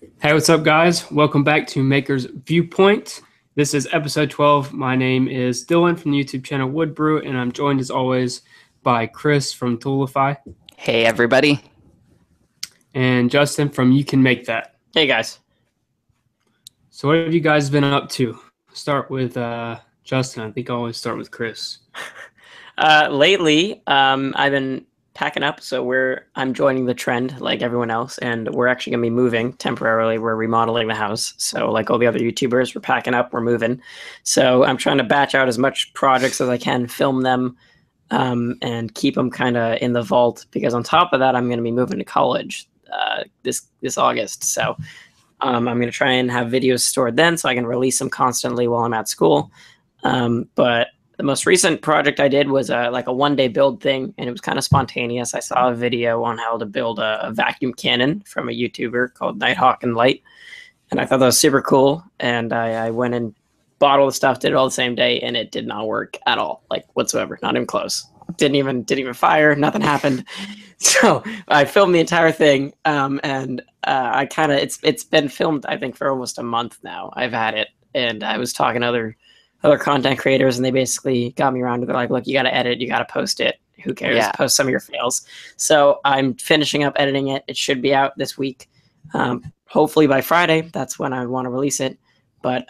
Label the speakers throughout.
Speaker 1: Hey, what's up, guys? Welcome back to Maker's Viewpoint. This is episode 12. My name is Dylan from the YouTube channel Woodbrew, and I'm joined as always by Chris from Toolify
Speaker 2: Hey, everybody.
Speaker 1: and Justin from You Can Make That.
Speaker 3: Hey guys.
Speaker 1: So, what have you guys been up to? Start with Justin. I think I always start with Chris.
Speaker 3: Lately, I've been packing up, so I'm joining the trend like everyone else, and we're actually gonna be moving temporarily. We're remodeling the house, so like all the other YouTubers, we're packing up, we're moving. So I'm trying to batch out as much projects as I can, film them, and keep them kind of in the vault. Because on top of that, I'm gonna be moving to college this August. So I'm gonna try and have videos stored then, so I can release them constantly while I'm at school. But the most recent project I did was like a one-day build thing, and it was kind of spontaneous. I saw a video on how to build a vacuum cannon from a YouTuber called Nighthawk and Light, and I thought that was super cool. And I went and bought all the stuff, did it all the same day, and it did not work at all, like whatsoever, not even close. Didn't even fire. Nothing happened. So I filmed the entire thing, and I kind of it's been filmed I think for almost a month now. I've had it, and I was talking to other content creators, and they basically got me around to, they're like, look, you got to edit, you got to post it. Who cares?
Speaker 2: Yeah.
Speaker 3: Post some of your fails. So I'm finishing up editing it. It should be out this week. Hopefully by Friday, that's when I want to release it. But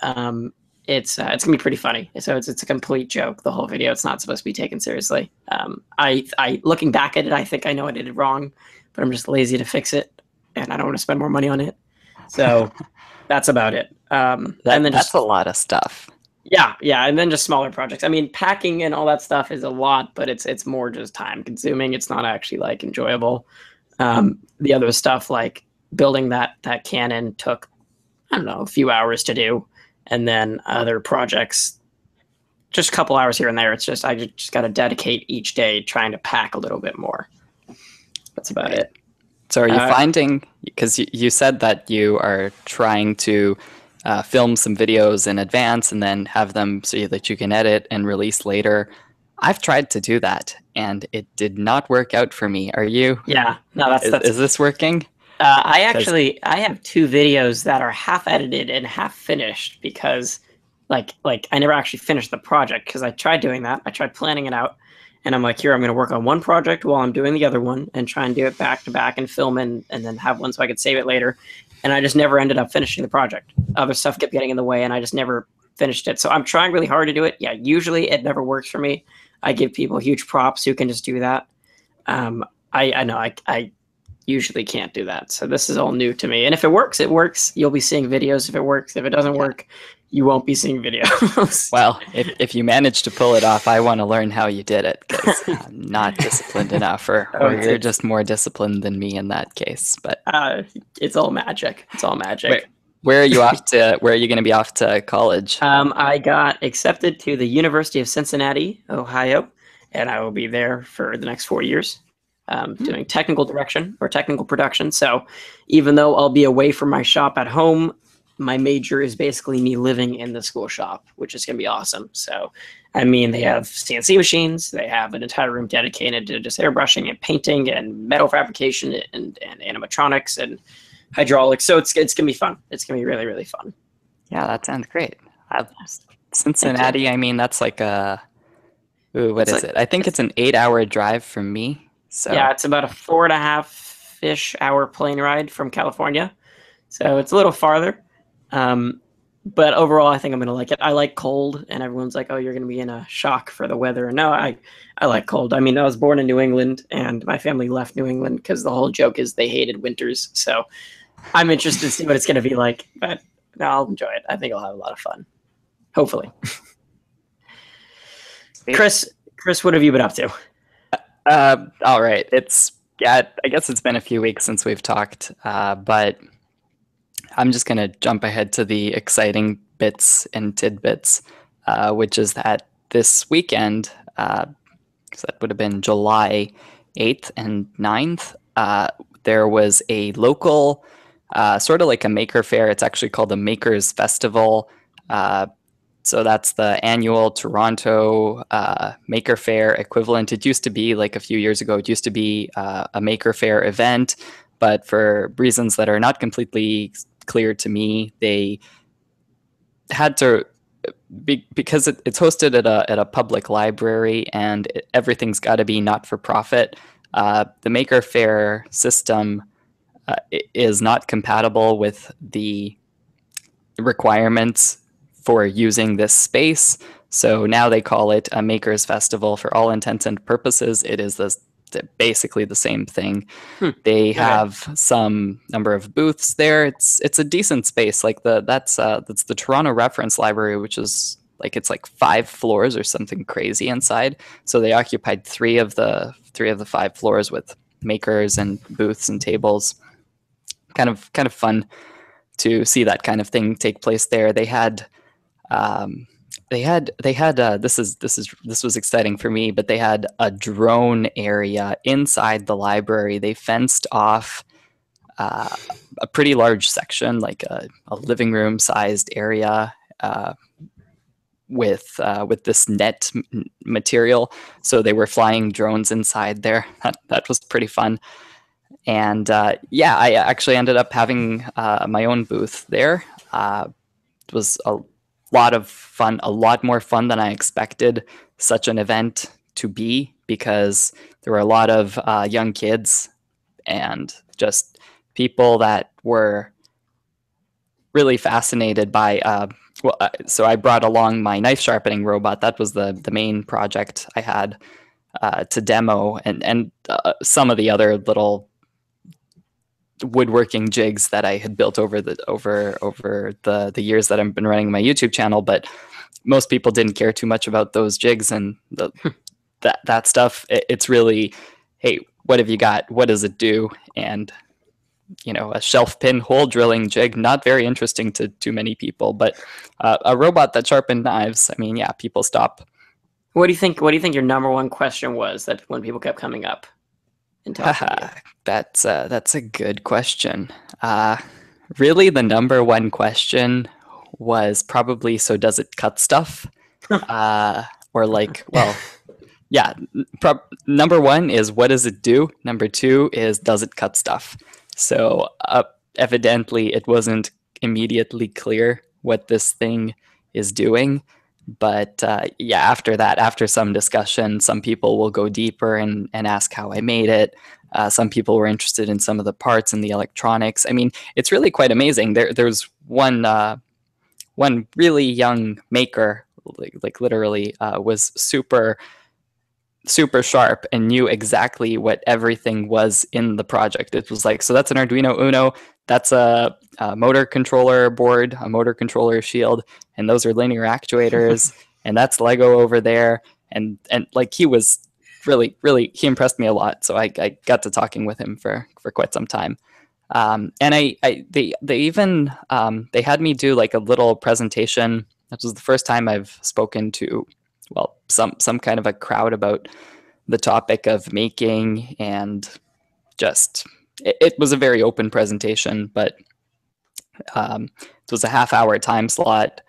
Speaker 3: it's gonna be pretty funny. So it's a complete joke, the whole video. It's not supposed to be taken seriously. I looking back at it, I think I know I did it wrong, but I'm just lazy to fix it, and I don't want to spend more money on it. So that's about it. And then
Speaker 2: That's a lot of stuff.
Speaker 3: Yeah, and then just smaller projects. I mean, packing and all that stuff is a lot, but it's more just time consuming. It's not actually like enjoyable. The other stuff, like building that cannon, took, I don't know, a few hours to do, and then other projects, just a couple hours here and there. It's just I just got to dedicate each day trying to pack a little bit more. That's about it.
Speaker 2: So are you finding, because you said that you are trying to film some videos in advance and then have them so that you can edit and release later. I've tried to do that, and it did not work out for me. Are you?
Speaker 3: Yeah, no, that's
Speaker 2: Is this working?
Speaker 3: I have two videos that are half edited and half finished because like I never actually finished the project, because I tried doing that. I tried planning it out, and I'm like, here, I'm going to work on one project while I'm doing the other one and try and do it back to back and film and then have one so I could save it later. And I just never ended up finishing the project. Other stuff kept getting in the way, and I just never finished it. So I'm trying really hard to do it. Yeah, usually it never works for me. I give people huge props who can just do that. I know I usually can't do that. So this is all new to me. And if it works, it works. You'll be seeing videos if it works. If it doesn't work, you won't be seeing videos.
Speaker 2: Well, if you manage to pull it off, I want to learn how you did it, because I'm not disciplined enough, or you're just more disciplined than me in that case. But
Speaker 3: it's all magic. It's all magic.
Speaker 2: Where are you off to? Where are you going to be off to college?
Speaker 3: I got accepted to the University of Cincinnati, Ohio, and I will be there for the next 4 years, doing technical direction or technical production. So even though I'll be away from my shop at home, my major is basically me living in the school shop, which is going to be awesome. So, I mean, they have CNC machines. They have an entire room dedicated to just airbrushing and painting and metal fabrication and animatronics and hydraulics. So it's going to be fun. It's going to be really, really fun.
Speaker 2: Yeah, that sounds great. Cincinnati, I mean, that's like a, what is it? I think it's an 8-hour drive from me. So
Speaker 3: yeah, it's about a 4.5-ish hour plane ride from California. So it's a little farther. But overall, I think I'm going to like it. I like cold, and everyone's like, oh, you're going to be in a shock for the weather. And no, I like cold. I mean, I was born in New England, and my family left New England because the whole joke is they hated winters. So I'm interested to see what it's going to be like, but no, I'll enjoy it. I think I'll have a lot of fun. Hopefully. Chris, what have you been up to?
Speaker 2: All right. I guess it's been a few weeks since we've talked, but I'm just going to jump ahead to the exciting bits and tidbits, which is that this weekend, so that would have been July 8th and 9th, there was a local, sort of like a maker fair. It's actually called the Makers Festival. So that's the annual Toronto Maker Fair equivalent. It used to be, like a few years ago, it used to be a Maker Fair event, but for reasons that are not completely clear to me. They had to, because it's hosted at a public library, and everything's got to be not for profit. The Maker Faire system is not compatible with the requirements for using this space. So now they call it a Makers Festival. For all intents and purposes, it is basically the same thing. They have some number of booths there. It's a decent space. Like that's the Toronto Reference Library, which is like, it's like 5 floors or something crazy inside. So they occupied 3 of the 5 floors with makers and booths and tables. Kind of fun to see that kind of thing take place there. They had this was exciting for me, but they had a drone area inside the library. They fenced off a pretty large section, like a living room sized area, with this net material. So they were flying drones inside there. That was pretty fun. And yeah, I actually ended up having my own booth there. It was a lot of fun, a lot more fun than I expected such an event to be, because there were a lot of young kids and just people that were really fascinated by so I brought along my knife sharpening robot. That was the main project I had to demo, and some of the other little woodworking jigs that I had built over the years that I've been running my YouTube channel. But most people didn't care too much about those jigs and that stuff. It's really, hey, what have you got? What does it do? And a shelf pin hole drilling jig, not very interesting to too many people, but a robot that sharpened knives, I mean, yeah, people stop.
Speaker 3: What do you think your number one question was that when people kept coming up and talking to you?
Speaker 2: That's a good question. Really, the number one question was probably, so does it cut stuff? Or like, well, yeah, number one is, what does it do? Number two is, does it cut stuff? So evidently it wasn't immediately clear what this thing is doing. But yeah, after that, after some discussion, some people will go deeper and ask how I made it. Some people were interested in some of the parts and the electronics. I mean, it's really quite amazing. There's one really young maker, like literally, was super sharp and knew exactly what everything was in the project. It was like, so that's an Arduino Uno, that's a motor controller board, a motor controller shield, and those are linear actuators, and that's Lego over there. And like, he was really, he impressed me a lot. So I got to talking with him for quite some time. And they even they had me do like a little presentation. That was the first time I've spoken to, well, some kind of a crowd about the topic of making, and just it was a very open presentation. But it was a half-hour time slot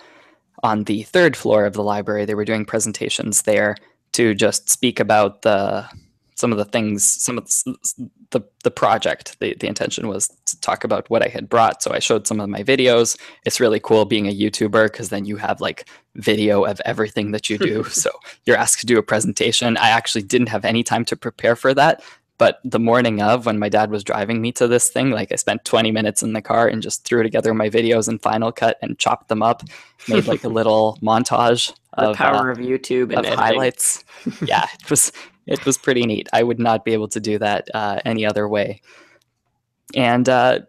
Speaker 2: on the 3rd floor of the library. They were doing presentations there to just speak about some of the things, some of the project. The intention was to talk about what I had brought. So I showed some of my videos. It's really cool being a YouTuber, because then you have like video of everything that you do. So you're asked to do a presentation. I actually didn't have any time to prepare for that. But the morning of, when my dad was driving me to this thing, like, I spent 20 minutes in the car and just threw together my videos in Final Cut and chopped them up, made like a little montage
Speaker 3: the power of YouTube and
Speaker 2: of highlights. Yeah, it was pretty neat. I would not be able to do that any other way. And the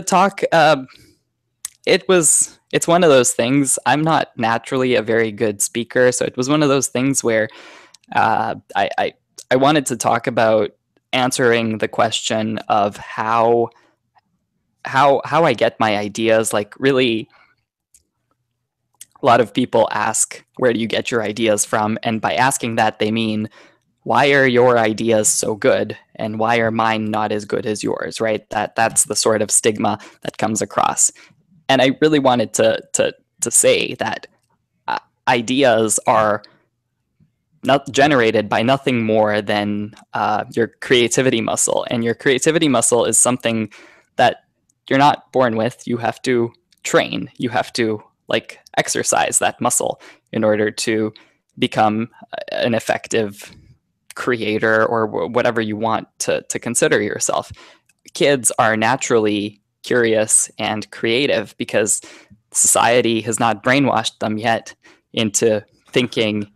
Speaker 2: talk, it's one of those things. I'm not naturally a very good speaker, so it was one of those things where I wanted to talk about answering the question of how I get my ideas. Like, really, a lot of people ask, where do you get your ideas from? And by asking that, they mean, why are your ideas so good, and why are mine not as good as yours, right? That's the sort of stigma that comes across. And I really wanted to say that ideas are not generated by nothing more than your creativity muscle. And your creativity muscle is something that you're not born with. You have to train. You have to like exercise that muscle in order to become an effective creator or whatever you want to consider yourself. Kids are naturally curious and creative because society has not brainwashed them yet into thinking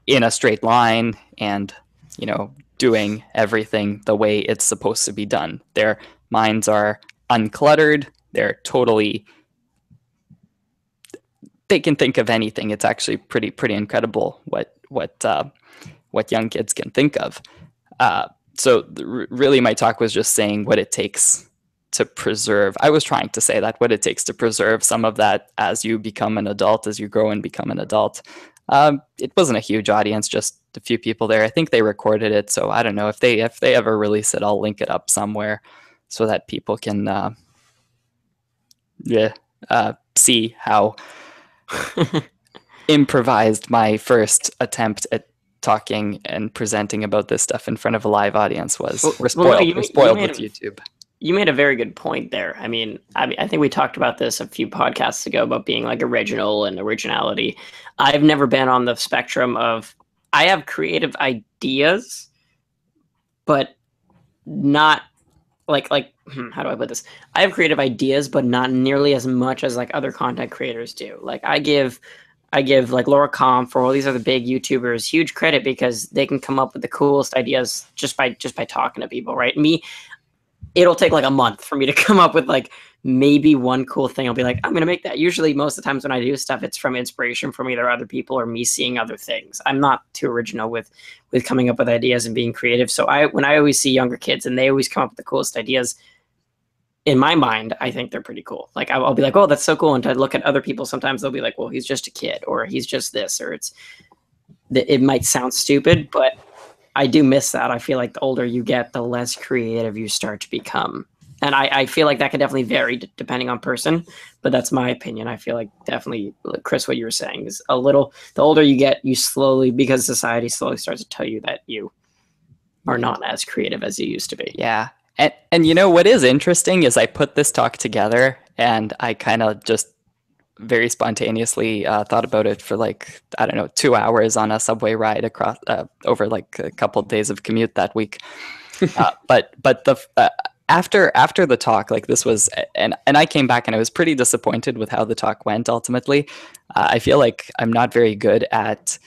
Speaker 2: in a straight line and, you know, doing everything the way it's supposed to be done. Their minds are uncluttered. They're totally, they can think of anything. It's actually pretty incredible what young kids can think of. So really my talk was just saying what it takes to preserve. I was trying to say that what it takes to preserve some of that as you become an adult, as you grow and become an adult. It wasn't a huge audience, just a few people there. I think they recorded it, so I don't know if they ever release it. I'll link it up somewhere so that people can see how improvised my first attempt at talking and presenting about this stuff in front of a live audience was. We're spoiled. We're spoiled with YouTube.
Speaker 3: You made a very good point there. I mean, I think we talked about this a few podcasts ago about being like original and originality. I've never been on the spectrum of, I have creative ideas, but not like how do I put this? I have creative ideas, but not nearly as much as like other content creators do. Like I give like Laura Kampf or all these other big YouTubers huge credit because they can come up with the coolest ideas just by talking to people, right? Me, it'll take like a month for me to come up with like maybe one cool thing. I'll be like, I'm going to make that. Usually most of the times when I do stuff, it's from inspiration from either other people or me seeing other things. I'm not too original with coming up with ideas and being creative. So when I always see younger kids and they always come up with the coolest ideas, in my mind, I think they're pretty cool. Like I'll be like, oh, that's so cool. And to look at other people, sometimes they'll be like, well, he's just a kid or he's just this, or it might sound stupid, but I do miss that. I feel like the older you get, the less creative you start to become. And I feel like that can definitely vary depending on person, but that's my opinion. I feel like definitely, Chris, what you were saying is the older you get, you slowly, because society slowly starts to tell you that you are not as creative as you used to be.
Speaker 2: Yeah. And you know, what is interesting is I put this talk together and I kind of just very spontaneously thought about it for like, I don't know, 2 hours on a subway ride across over like a couple of days of commute that week. But the after the talk, like this was, and I came back and I was pretty disappointed with how the talk went ultimately. I feel like I'm not very good at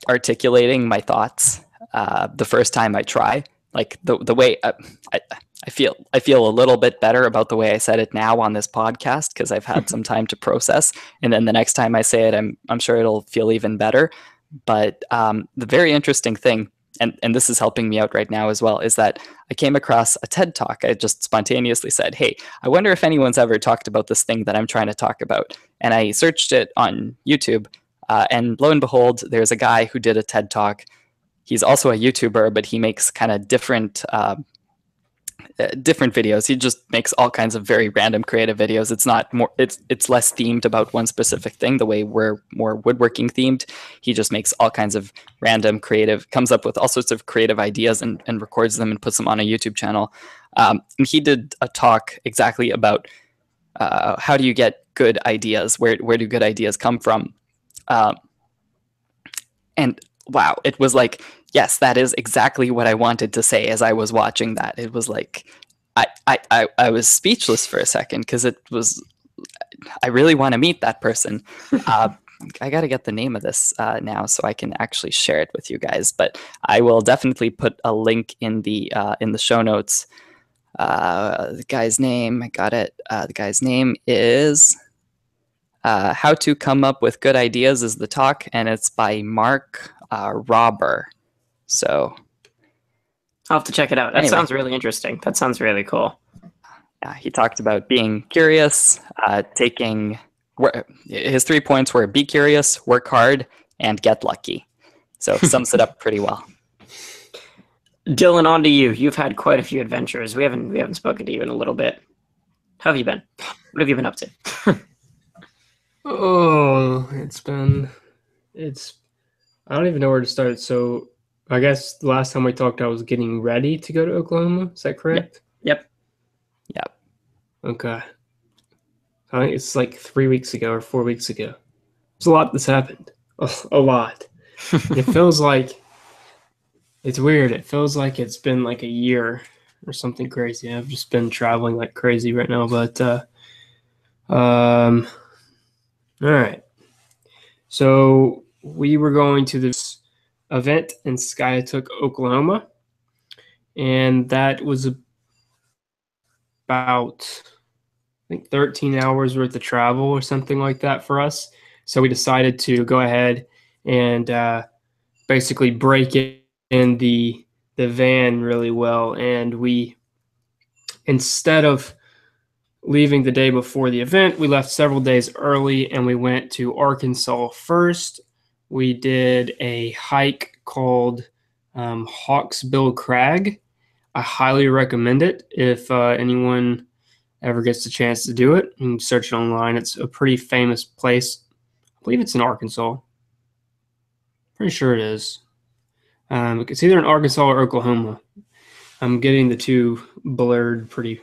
Speaker 2: articulating my thoughts the first time I try. Like the way I feel a little bit better about the way I said it now on this podcast because I've had some time to process. And then the next time I say it, I'm sure it'll feel even better. But the very interesting thing, and this is helping me out right now as well, is that I came across a TED Talk. I just spontaneously said, hey, I wonder if anyone's ever talked about this thing that I'm trying to talk about. And I searched it on YouTube. And lo and behold, there's a guy who did a TED Talk. He's also a YouTuber, but he makes kind of different videos. He just makes all kinds of very random creative videos. It's not more, it's less themed about one specific thing, the way we're more woodworking themed. He just makes all kinds of random creative, comes up with all sorts of creative ideas and records them and puts them on a YouTube channel. And he did a talk exactly about how do you get good ideas? Where do good ideas come from? And wow, it was like, yes, that is exactly what I wanted to say as I was watching that. It was like, I was speechless for a second because it was, I really want to meet that person. I got to get the name of this now so I can actually share it with you guys. But I will definitely put a link in the show notes. The guy's name, I got it. The guy's name is How to Come Up with Good Ideas is the talk, and it's by Mark Robber. So
Speaker 3: I'll have to check it out. That sounds really interesting. That sounds really cool.
Speaker 2: Yeah, he talked about being curious, his 3 points were be curious, work hard, and get lucky. So sums it up pretty well.
Speaker 3: Dylan, on to you. You've had quite a few adventures. We haven't spoken to you in a little bit. How have you been? What have you been up to?
Speaker 1: Oh, I don't even know where to start. So I guess the last time we talked, I was getting ready to go to Oklahoma. Is that correct?
Speaker 3: Yep.
Speaker 2: Yep.
Speaker 1: Okay. I think it's like 3 weeks ago or 4 weeks ago. There's a lot that's happened. A lot. It feels like it's weird. It feels like it's been like a year or something crazy. I've just been traveling like crazy right now, but all right. So we were going to this event in Skiatook, Oklahoma, and that was about I think 13 hours worth of travel or something like that for us. So we decided to go ahead and basically break in the van really well, and we instead of leaving the day before the event, we left several days early and we went to Arkansas first. We did a hike called Hawksbill Crag. I highly recommend it if anyone ever gets the chance to do it. You can search it online. It's a pretty famous place. I believe it's in Arkansas. Pretty sure it is. It's either in Arkansas or Oklahoma. I'm getting the two blurred pretty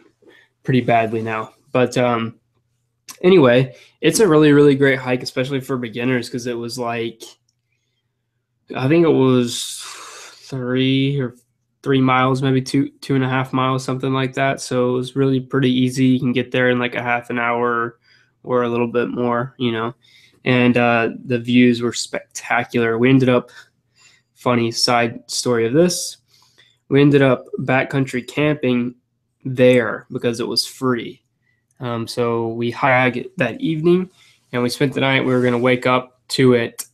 Speaker 1: badly now. But anyway, it's a really, really great hike, especially for beginners, because it was like, I think it was 3 miles, maybe 2.5 miles, something like that. So it was really pretty easy. You can get there in like a half an hour or a little bit more, And the views were spectacular. We ended up, funny side story of this, we ended up backcountry camping there because it was free. So we hiked that evening and we spent the night. We were going to wake up to it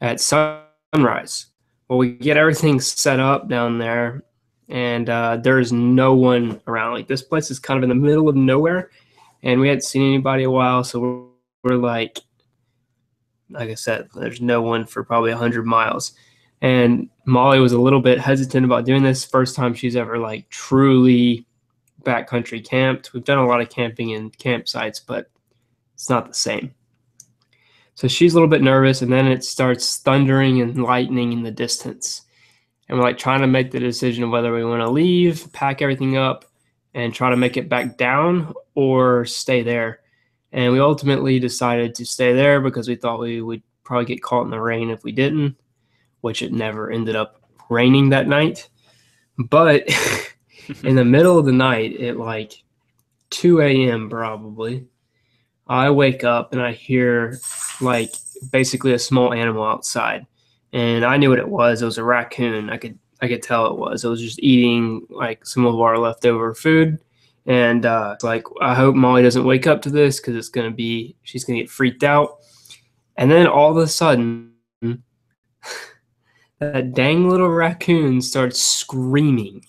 Speaker 1: at sunrise. Well, we get everything set up down there, and there's no one around. Like, this place is kind of in the middle of nowhere, and we hadn't seen anybody in a while. So we're like I said, there's no one for probably 100 miles. And Molly was a little bit hesitant about doing this. First time she's ever like truly backcountry camped. We've done a lot of camping in campsites, but it's not the same. So she's a little bit nervous, and then it starts thundering and lightning in the distance. And we're like trying to make the decision of whether we want to leave, pack everything up, and try to make it back down or stay there. And we ultimately decided to stay there because we thought we would probably get caught in the rain if we didn't, which it never ended up raining that night. But in the middle of the night at like 2 a.m. probably, I wake up and I hear like basically a small animal outside. And I knew what it was. It was a raccoon. I could tell it was. It was just eating like some of our leftover food. And it's like, I hope Molly doesn't wake up to this because she's going to get freaked out. And then all of a sudden, that dang little raccoon starts screaming.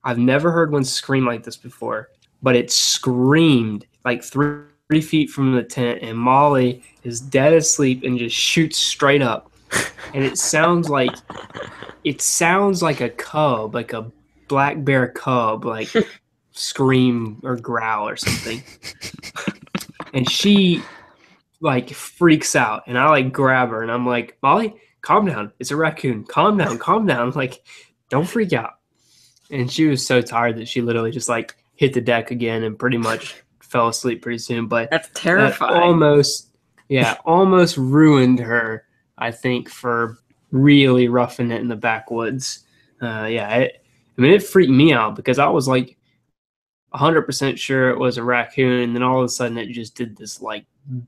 Speaker 1: I've never heard one scream like this before, but it screamed like 3 feet from the tent, and Molly is dead asleep and just shoots straight up. And it sounds like a cub, like a black bear cub, like scream or growl or something. And she like freaks out, and I like grab her and I'm like, Molly, calm down. It's a raccoon. Calm down. Like, don't freak out. And she was so tired that she literally just like hit the deck again and pretty much fell asleep pretty soon. But
Speaker 3: that's terrifying.
Speaker 1: That almost ruined her, I think, for really roughing it in the backwoods. It freaked me out because I was like 100% sure it was a raccoon, and then all of a sudden it just did this like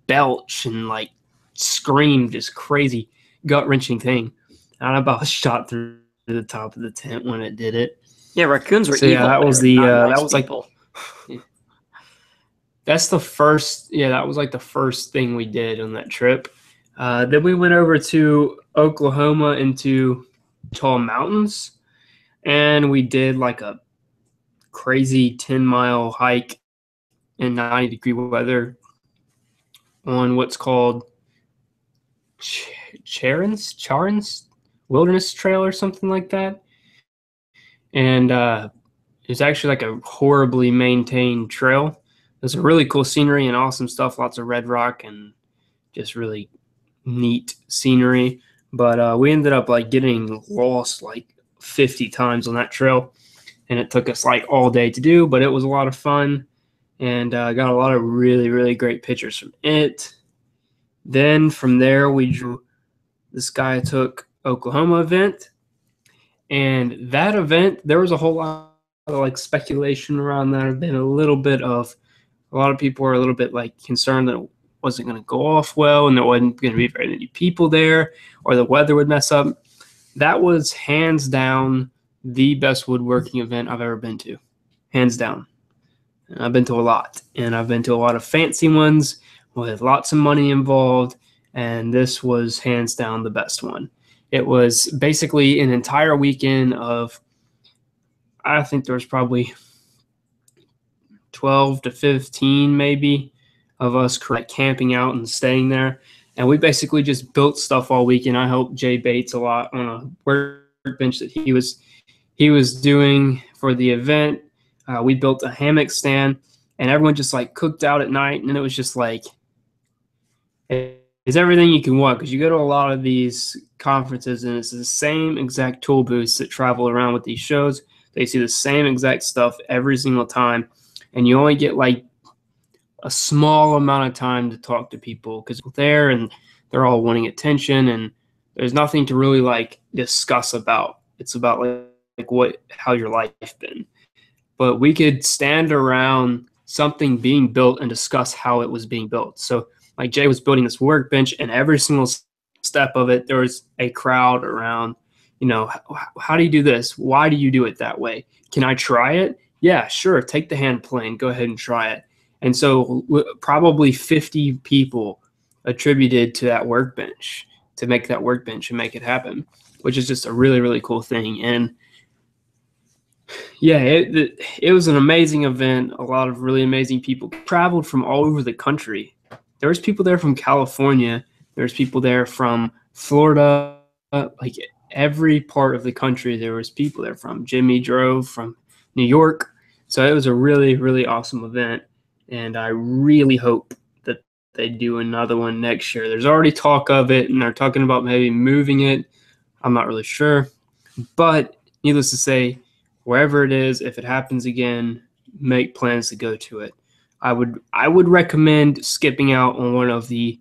Speaker 1: belch and like scream, just crazy gut-wrenching thing. I about shot through the top of the tent when it did it.
Speaker 3: Yeah, raccoons were
Speaker 1: So
Speaker 3: evil.
Speaker 1: yeah, that was
Speaker 3: people.
Speaker 1: That's the first. Yeah, that was like the first thing we did on that trip. Then we went over to Oklahoma into Tall Mountains, and we did like a crazy 10-mile hike in 90-degree weather on what's called Charon's Wilderness Trail or something like that. And it's actually like a horribly maintained trail. There's a really cool scenery and awesome stuff, lots of red rock and just really neat scenery. But we ended up like getting lost like 50 times on that trail. and it took us like all day to do, but it was a lot of fun, and got a lot of really, really great pictures from it. Then from there, we drew the Skiatook Oklahoma event, and that event, there was a whole lot of like speculation around that. Have been a little bit of, a lot of people were a little bit like concerned that it wasn't going to go off well, and there wasn't going to be very many people there, or the weather would mess up. That was hands down the best woodworking event I've ever been to, hands down. And I've been to a lot, and I've been to a lot of fancy ones with lots of money involved, and this was hands down the best one. It was basically an entire weekend of, I think there was probably 12 to 15 maybe of us camping out and staying there. And we basically just built stuff all weekend. I helped Jay Bates a lot on a workbench that he was doing for the event. We built a hammock stand, and everyone just like cooked out at night, and it was just like, it's everything you can want, because you go to a lot of these conferences and it's the same exact tool booths that travel around with these shows. They see the same exact stuff every single time, and you only get like a small amount of time to talk to people because they're there and they're all wanting attention, and there's nothing to really like discuss about. It's about like how your life been. But we could stand around something being built and discuss how it was being built. So like Jay was building this workbench, and every single step of it, there was a crowd around, how do you do this? Why do you do it that way? Can I try it? Yeah, sure. Take the hand plane. Go ahead and try it. And so probably 50 people attributed to that workbench to make that workbench and make it happen, which is just a really, really cool thing. And yeah, it was an amazing event. A lot of really amazing people traveled from all over the country. There was people there from California. There's people there from Florida, like every part of the country. There was people there from. Jimmy drove from New York. So it was a really, really awesome event. And I really hope that they do another one next year. There's already talk of it, and they're talking about maybe moving it. I'm not really sure. But needless to say, wherever it is, if it happens again, make plans to go to it. I would recommend skipping out on one of the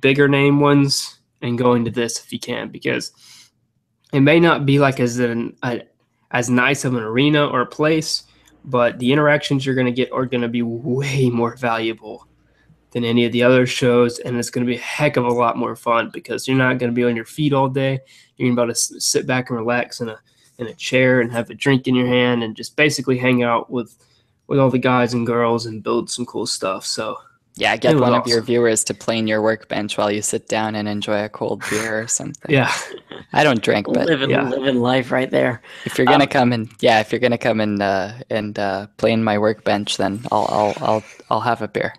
Speaker 1: bigger name ones and going to this if you can, because it may not be like as nice of an arena or a place, but the interactions you're going to get are going to be way more valuable than any of the other shows, and it's going to be a heck of a lot more fun because you're not going to be on your feet all day. You're going to be able to sit back and relax in a chair and have a drink in your hand and just basically hang out with all the guys and girls and build some cool stuff. So
Speaker 2: yeah, get one of your viewers to plane your workbench while you sit down and enjoy a cold beer or something.
Speaker 1: Yeah,
Speaker 2: I don't drink, but
Speaker 3: living life right there.
Speaker 2: If you're gonna come and plane my workbench, then I'll have a beer.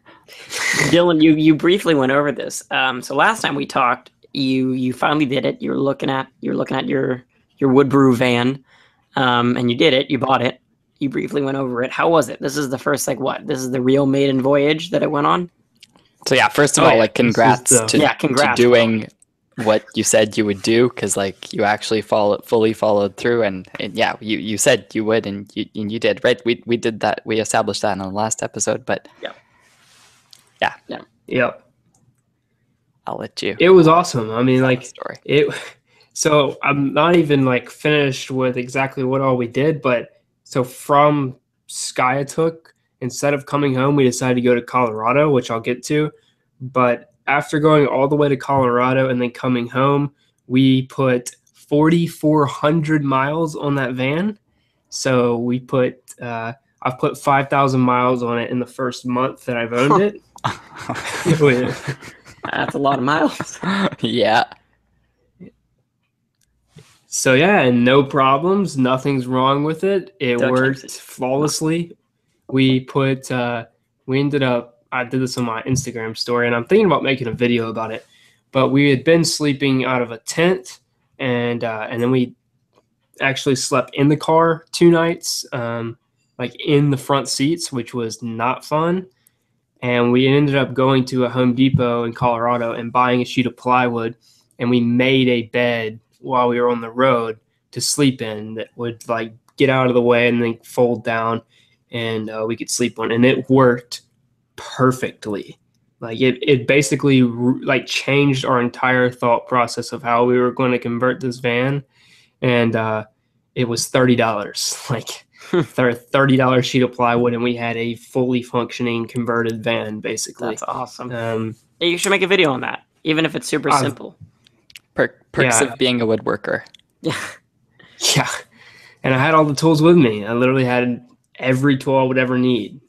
Speaker 3: Dylan, you briefly went over this. So last time we talked, you finally did it. You're looking at your wood brew van, and you did it. You bought it. You briefly went over it. How was it? This is the first, this is the real maiden voyage that it went on?
Speaker 2: So yeah, first of all, congrats to doing what you said you would do, because you actually fully followed through, and yeah, you said you would, and you did, right? We did that. We established that in the last episode, but
Speaker 1: yeah.
Speaker 2: I'll let you.
Speaker 1: It was awesome. I mean,
Speaker 2: story.
Speaker 1: So I'm not even finished with exactly what all we did, but so from Skiatook, instead of coming home, we decided to go to Colorado, which I'll get to. But after going all the way to Colorado and then coming home, we put 4,400 miles on that van. So we I've put 5,000 miles on it in the first month that I've owned it.
Speaker 3: That's a lot of miles.
Speaker 2: Yeah.
Speaker 1: So yeah, and no problems, nothing's wrong with it. It worked flawlessly. We ended up, I did this on my Instagram story, and I'm thinking about making a video about it. But we had been sleeping out of a tent, and then we actually slept in the car 2 nights, in the front seats, which was not fun. And we ended up going to a Home Depot in Colorado and buying a sheet of plywood, and we made a bed while we were on the road to sleep in that would get out of the way and then fold down, and we could sleep on it. And it worked perfectly. Like it basically like changed our entire thought process of how we were going to convert this van. And it was $30, like $30 sheet of plywood, and we had a fully functioning converted van, basically.
Speaker 3: That's awesome. Yeah, you should make a video on that, even if it's super simple.
Speaker 2: Perks of being a woodworker.
Speaker 3: Yeah.
Speaker 1: Yeah. And I had all the tools with me. I literally had every tool I would ever need.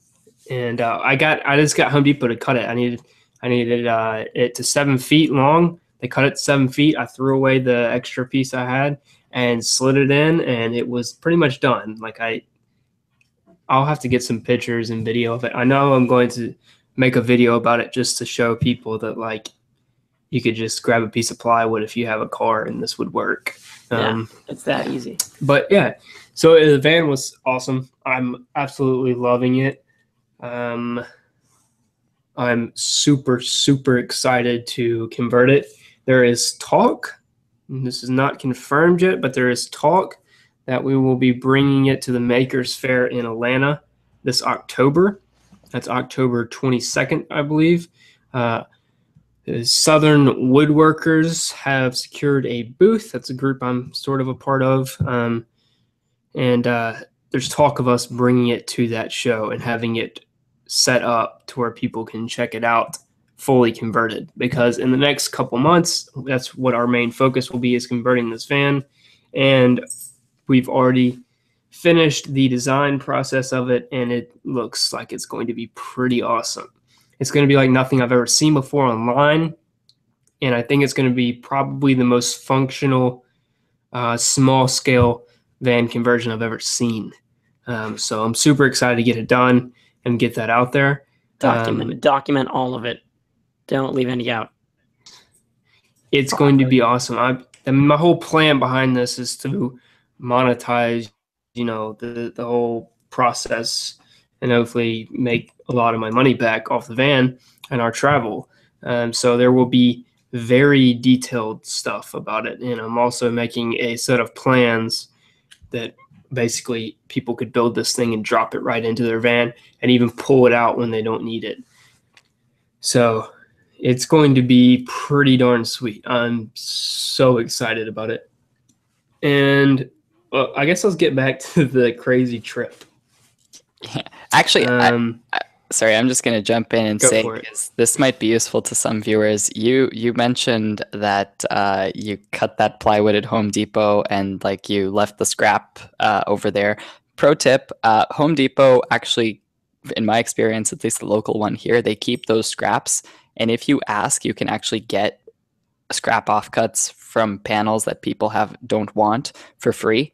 Speaker 1: And I just got Home Depot to cut it. I needed it to 7 feet long. They cut it to 7 feet. I threw away the extra piece I had and slid it in, and it was pretty much done. Like I'll have to get some pictures and video of it. I know I'm going to make a video about it just to show people that like you could just grab a piece of plywood if you have a car and this would work.
Speaker 3: Yeah, it's that easy.
Speaker 1: But yeah, so the van was awesome. I'm absolutely loving it. I'm super, super excited to convert it. There is talk, and this is not confirmed yet, but there is talk that we will be bringing it to the Makers Fair in Atlanta this October. That's October 22nd, I believe. The Southern Woodworkers have secured a booth. That's a group I'm sort of a part of. And there's talk of us bringing it to that show and having it set up to where people can check it out fully converted. Because in the next couple months, that's what our main focus will be, is converting this van. And we've already finished the design process of it, and it looks like it's going to be pretty awesome. It's going to be like nothing I've ever seen before online, and I think it's going to be probably the most functional, small-scale van conversion I've ever seen. So I'm super excited to get it done and get that out there.
Speaker 3: Document all of it. Don't leave any out.
Speaker 1: It's going to be awesome. I mean, my whole plan behind this is to monetize, the whole process, and hopefully make a lot of my money back off the van and our travel. So there will be very detailed stuff about it. And I'm also making a set of plans that basically people could build this thing and drop it right into their van and even pull it out when they don't need it. So it's going to be pretty darn sweet. I'm so excited about it. And I guess let's get back to the crazy trip.
Speaker 2: Yeah. Actually, sorry, I'm just going to jump in and say, because this might be useful to some viewers. You mentioned that you cut that plywood at Home Depot and like you left the scrap over there. Pro tip, Home Depot actually, in my experience, at least the local one here, they keep those scraps. And if you ask, you can actually get scrap offcuts from panels that people don't want for free.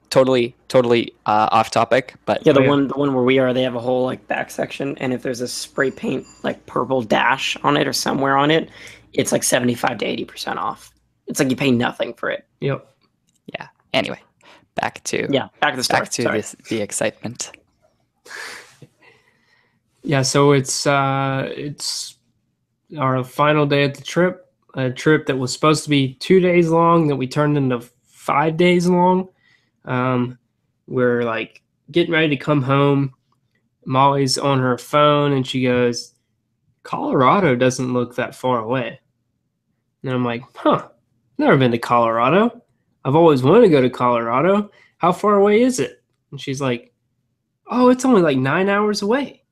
Speaker 2: Totally off topic, but
Speaker 3: yeah, the one where we are, they have a whole like back section, and if there's a spray paint like purple dash on it or somewhere on it, it's like 75 to 80% off. It's like you pay nothing for it.
Speaker 1: Yep.
Speaker 2: Yeah. Anyway, back to the story. Back to the excitement.
Speaker 1: Yeah, so it's our final day at the trip, a trip that was supposed to be 2 days long that we turned into 5 days long. We're like getting ready to come home. Molly's on her phone and she goes, Colorado doesn't look that far away. And I'm like, never been to Colorado. I've always wanted to go to Colorado. How far away is it? And she's like, oh, it's only like 9 hours away.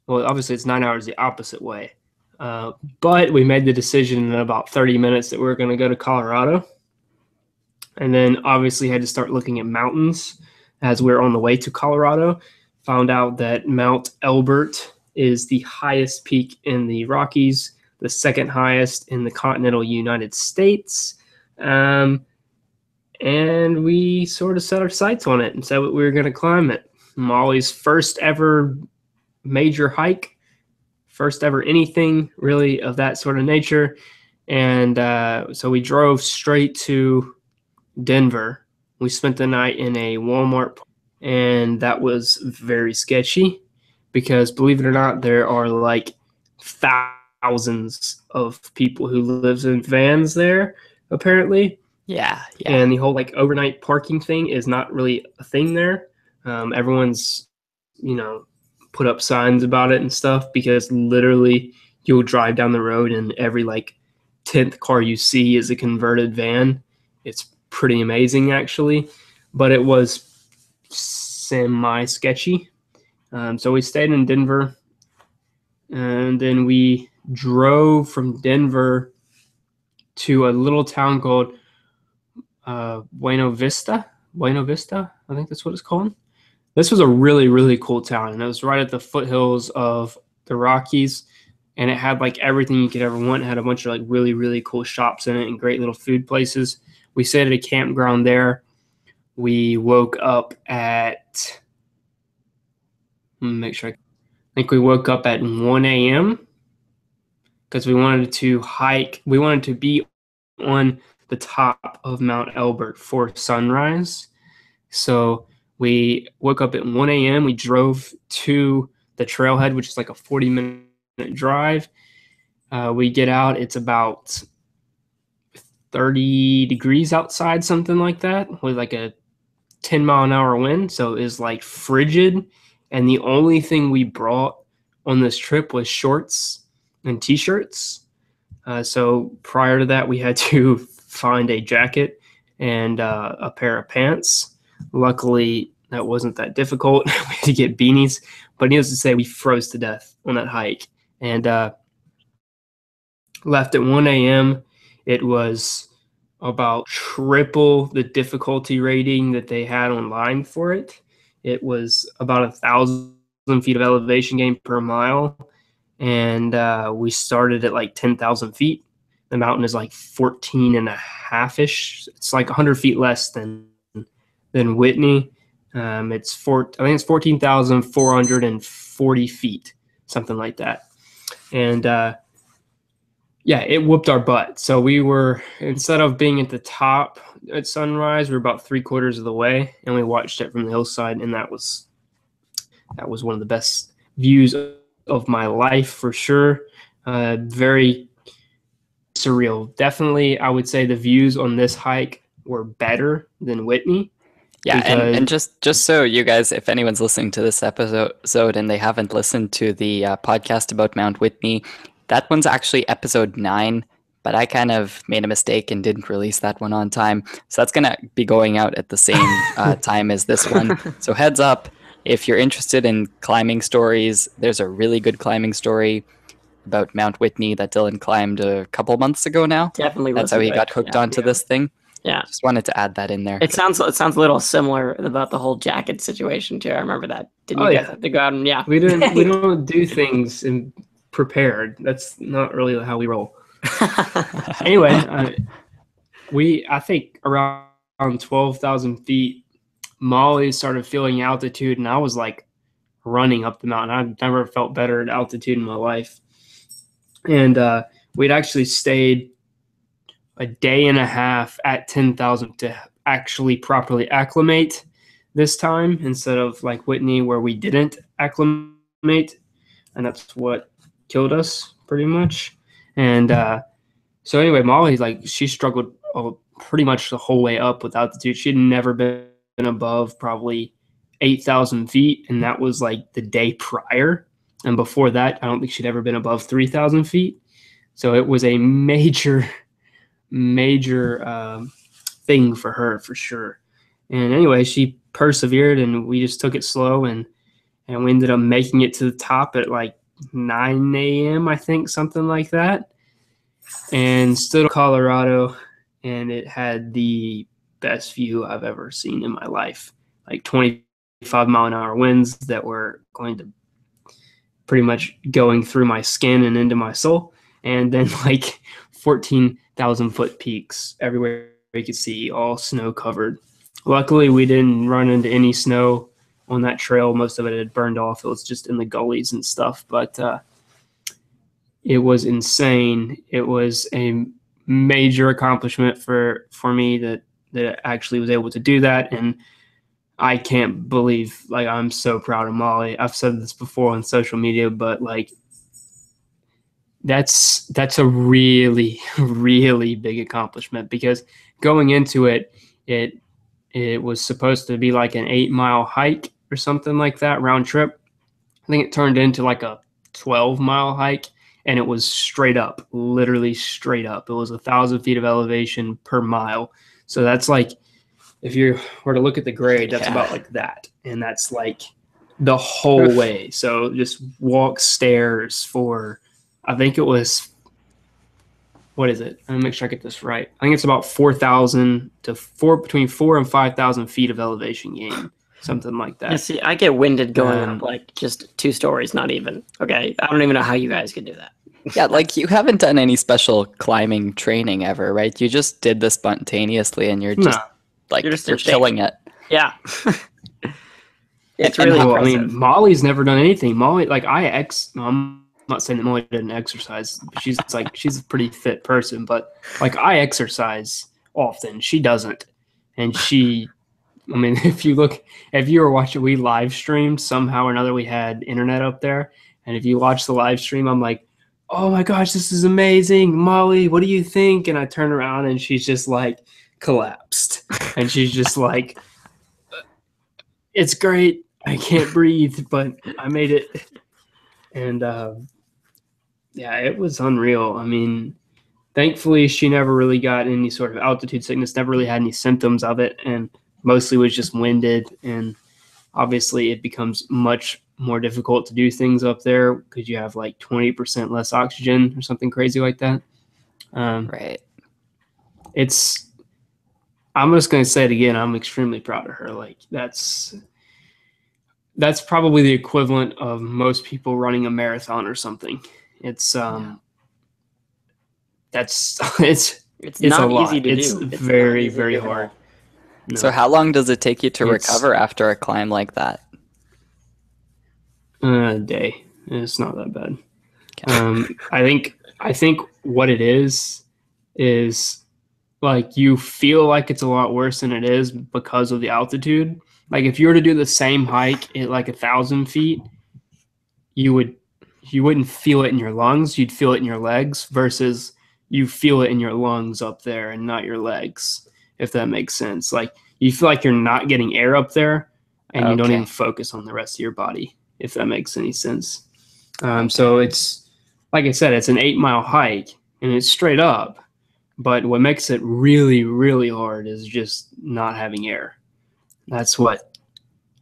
Speaker 1: Well, obviously it's 9 hours the opposite way. But we made the decision in about 30 minutes that we were going to go to Colorado. And then obviously had to start looking at mountains as we're on the way to Colorado. Found out that Mount Elbert is the highest peak in the Rockies, the second highest in the continental United States. And we sort of set our sights on it and said we were going to climb it. Molly's first ever major hike, first ever anything really of that sort of nature. And so we drove straight to Denver. We spent the night in a Walmart, and that was very sketchy because, believe it or not, there are like thousands of people who live in vans there, apparently.
Speaker 2: Yeah, yeah.
Speaker 1: And the whole like overnight parking thing is not really a thing there. Everyone's, put up signs about it and stuff, because literally you'll drive down the road and every like 10th car you see is a converted van. It's pretty amazing actually, but it was semi sketchy. So we stayed in Denver, and then we drove from Denver to a little town called Buena Vista. Buena Vista, I think that's what it's called. This was a really, really cool town, and it was right at the foothills of the Rockies, and it had like everything you could ever want. It had a bunch of like really, really cool shops in it and great little food places. We stayed at a campground there. We woke up at, make sure, I think we woke up at 1 a.m. because we wanted to hike. We wanted to be on the top of Mount Elbert for sunrise. So we woke up at 1 a.m. We drove to the trailhead, which is like a 40-minute drive. We get out, it's about 30 degrees outside, something like that, with like a 10-mile-an-hour wind. So it was like frigid. And the only thing we brought on this trip was shorts and t-shirts. So prior to that, we had to find a jacket and a pair of pants. Luckily, that wasn't that difficult. We had to get beanies, but needless to say, we froze to death on that hike and left at 1 a.m. It was about triple the difficulty rating that they had online for it. It was about 1,000 feet of elevation gain per mile, and we started at like 10,000 feet. The mountain is like 14 and a half-ish. It's like 100 feet less than Whitney. I think it's 14,440 feet, something like that. And yeah, it whooped our butt. So we were, instead of being at the top at sunrise, we were about 3/4 of the way, and we watched it from the hillside, and that was one of the best views of my life for sure. Very surreal. Definitely, I would say the views on this hike were better than Whitney.
Speaker 2: Yeah, and just so you guys, if anyone's listening to this episode and they haven't listened to the podcast about Mount Whitney, that one's actually episode 9, but I kind of made a mistake and didn't release that one on time. So that's going to be going out at the same time as this one. So heads up, if you're interested in climbing stories, there's a really good climbing story about Mount Whitney that Dylan climbed a couple months ago now.
Speaker 3: Definitely.
Speaker 2: That's how he got hooked onto this thing.
Speaker 3: Yeah.
Speaker 2: Just wanted to add that in there.
Speaker 3: It sounds a little similar about the whole jacket situation too. I remember that. Didn't you guys have to go out and
Speaker 1: we don't do things prepared. That's not really how we roll. Anyway, I think around 12,000 feet, Molly started feeling altitude, and I was like running up the mountain. I've never felt better at altitude in my life. And we'd actually stayed a day and a half at 10,000 to actually properly acclimate this time, instead of like Whitney where we didn't acclimate, and that's what killed us pretty much. And so anyway, Molly, like, she struggled pretty much the whole way up with altitude. She'd never been above probably 8,000 feet, and that was like the day prior. And before that, I don't think she'd ever been above 3,000 feet. So it was a major thing for her, for sure. And anyway, she persevered, and we just took it slow, and we ended up making it to the top at like 9 a.m., I think, something like that, and stood in Colorado, and it had the best view I've ever seen in my life. Like 25-mile-an-hour winds that were going to pretty much going through my skin and into my soul, and then like 14,000-foot peaks everywhere you could see, all snow covered. Luckily, we didn't run into any snow on that trail. Most of it had burned off. It was just in the gullies and stuff, but it was insane. It was a major accomplishment for me that I actually was able to do that, and I can't believe, like, I'm so proud of Molly. I've said this before on social media, but like, that's a really, really big accomplishment, because going into it, it was supposed to be like an 8 mile hike or something like that round trip. I think it turned into like a 12 mile hike, and it was straight up, literally straight up. It was 1,000 feet of elevation per mile. So that's like, if you were to look at the grade, that's about like that. And that's like the whole way. So just walk stairs for, I think it was, what is it? Let me make sure I get this right. I think it's about 4,000 to between 4 and 5,000 feet of elevation gain, something like that.
Speaker 3: Yeah, see, I get winded going up like just 2 stories, not even. Okay, I don't even know how you guys could do that.
Speaker 2: Yeah, like you haven't done any special climbing training ever, right? You just did this spontaneously, and you're just you're killing it.
Speaker 3: Yeah. It's really
Speaker 1: I
Speaker 3: impressive.
Speaker 1: mean, Molly's never done anything. Molly, like I'm not saying that Molly didn't exercise. She's she's a pretty fit person, but like I exercise often. She doesn't, and she. I mean, if you were watching, we live streamed somehow or another. We had internet up there, and if you watch the live stream, I'm like, "Oh my gosh, this is amazing, Molly! What do you think?" And I turn around, and she's just like collapsed, and she's just like, "It's great. I can't breathe, but I made it." And yeah, it was unreal. I mean, thankfully, she never really got any sort of altitude sickness. Never really had any symptoms of it, and mostly was just winded. And obviously it becomes much more difficult to do things up there because you have like 20% less oxygen or something crazy like that.
Speaker 2: Right.
Speaker 1: I'm just going to say it again. I'm extremely proud of her. Like that's probably the equivalent of most people running a marathon or something. It's
Speaker 3: not
Speaker 1: a lot.
Speaker 3: easy to
Speaker 1: it's
Speaker 3: do. It's
Speaker 1: very, very hard. No.
Speaker 2: So how long does it take you to recover after a climb like that?
Speaker 1: A day. It's not that bad. I think what it is like you feel like it's a lot worse than it is because of the altitude. Like if you were to do the same hike at like 1,000 feet, you wouldn't feel it in your lungs. You'd feel it in your legs versus you feel it in your lungs up there and not your legs, if that makes sense. Like you feel like you're not getting air up there and you don't even focus on the rest of your body, if that makes any sense. So it's, like I said, it's an 8 mile hike and it's straight up, but what makes it really, really hard is just not having air. That's what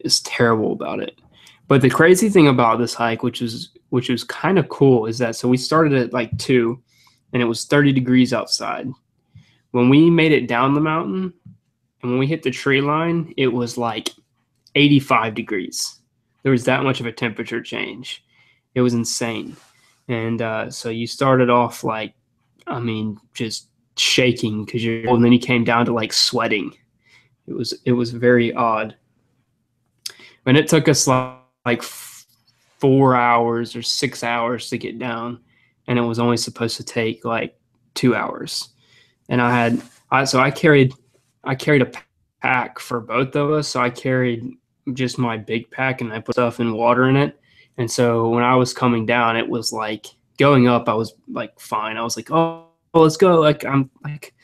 Speaker 1: is terrible about it. But the crazy thing about this hike, which was kind of cool, is that so we started at like 2 and it was 30 degrees outside. When we made it down the mountain and when we hit the tree line, it was like 85 degrees. There was that much of a temperature change. It was insane. And so you started off like, I mean, just shaking because you're cold, and then you came down to like sweating. It was very odd. And it took us like 4 hours or 6 hours to get down, and it was only supposed to take like 2 hours. And I carried a pack for both of us. So I carried just my big pack and I put stuff in water in it. And so when I was coming down, it was like going up, I was like fine. I was like, oh, let's go. Like I'm like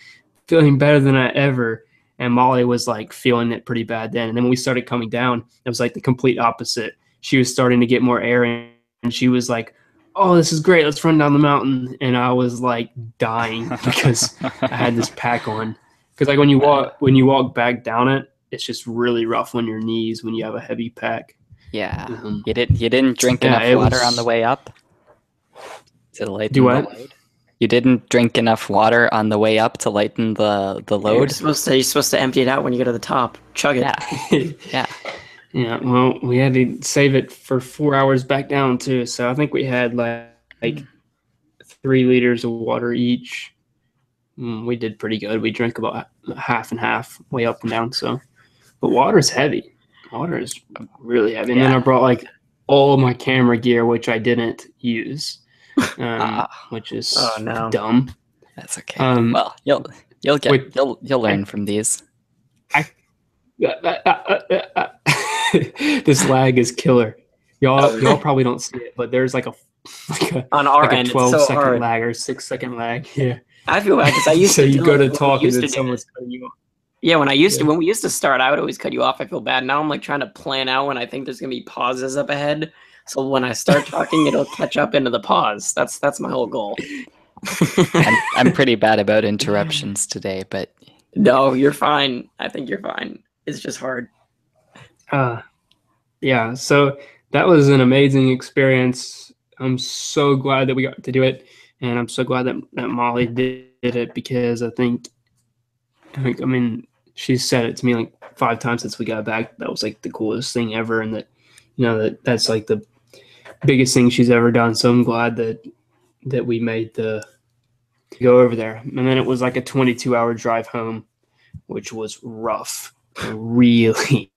Speaker 1: feeling better than I ever. And Molly was like feeling it pretty bad then. And then when we started coming down, it was like the complete opposite. She was starting to get more air in, and she was like, oh, this is great. Let's run down the mountain. And I was like dying because I had this pack on. Because like when you walk back down it, it's just really rough on your knees when you have a heavy pack.
Speaker 2: Yeah. You didn't drink enough water on the way up to lighten the load? You didn't drink enough water on the way up to lighten the load?
Speaker 3: You're supposed to empty it out when you go to the top. Chug it.
Speaker 2: Yeah. Yeah.
Speaker 1: Yeah, well, we had to save it for 4 hours back down too. So I think we had like 3 liters of water each. We did pretty good. We drank about half and half way up and down. So, but water's heavy. Water is really heavy. And then I brought like all of my camera gear, which I didn't use, which is dumb.
Speaker 2: That's okay. Well, you'll learn from these.
Speaker 1: This lag is killer. Y'all probably don't see it, but there's like a
Speaker 3: on our end,
Speaker 1: 12-second
Speaker 3: hard.
Speaker 1: lag or 6-second lag. Yeah.
Speaker 3: I feel bad because I used
Speaker 1: So
Speaker 3: to
Speaker 1: you
Speaker 3: do
Speaker 1: go
Speaker 3: it
Speaker 1: to
Speaker 3: when we
Speaker 1: talk and
Speaker 3: used
Speaker 1: then
Speaker 3: to do
Speaker 1: someone's
Speaker 3: this.
Speaker 1: cutting you off.
Speaker 3: Yeah, when
Speaker 1: Yeah.
Speaker 3: we used to start, I would always cut you off. I feel bad. Now I'm like trying to plan out when I think there's gonna be pauses up ahead. So when I start talking, it'll catch up into the pause. That's my whole goal.
Speaker 2: I'm pretty bad about interruptions today, but
Speaker 3: No, you're fine. I think you're fine. It's just hard.
Speaker 1: Yeah, so that was an amazing experience. I'm so glad that we got to do it, and I'm so glad that Molly did it because I mean, she said it to me like 5 times since we got back. That was like the coolest thing ever, and that's like the biggest thing she's ever done. So I'm glad that we made the go over there. And then it was like a 22-hour drive home, which was rough, really,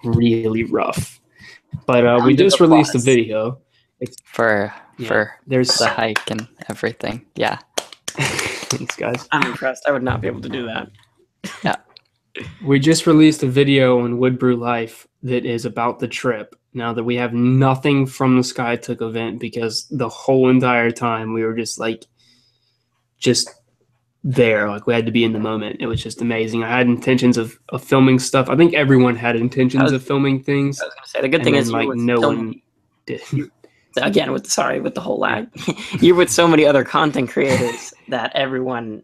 Speaker 1: really rough. But we
Speaker 3: Round of
Speaker 1: just released a
Speaker 3: applause.
Speaker 1: video.
Speaker 2: for
Speaker 1: There's
Speaker 2: the hike and everything. Yeah.
Speaker 1: thanks, guys.
Speaker 3: I'm impressed. I would not be able to do that.
Speaker 2: Yeah.
Speaker 1: We just released a video on Woodbrew Life that is about the trip. Now that we have nothing from the SkyTook event because the whole entire time we were just there. Like we had to be in the moment. It was just amazing. I had intentions of filming stuff. I think everyone had intentions of filming things.
Speaker 3: I was gonna say the good
Speaker 1: And
Speaker 3: thing
Speaker 1: then,
Speaker 3: is
Speaker 1: like, no one did.
Speaker 3: Again with the whole lag. You're with so many other content creators that everyone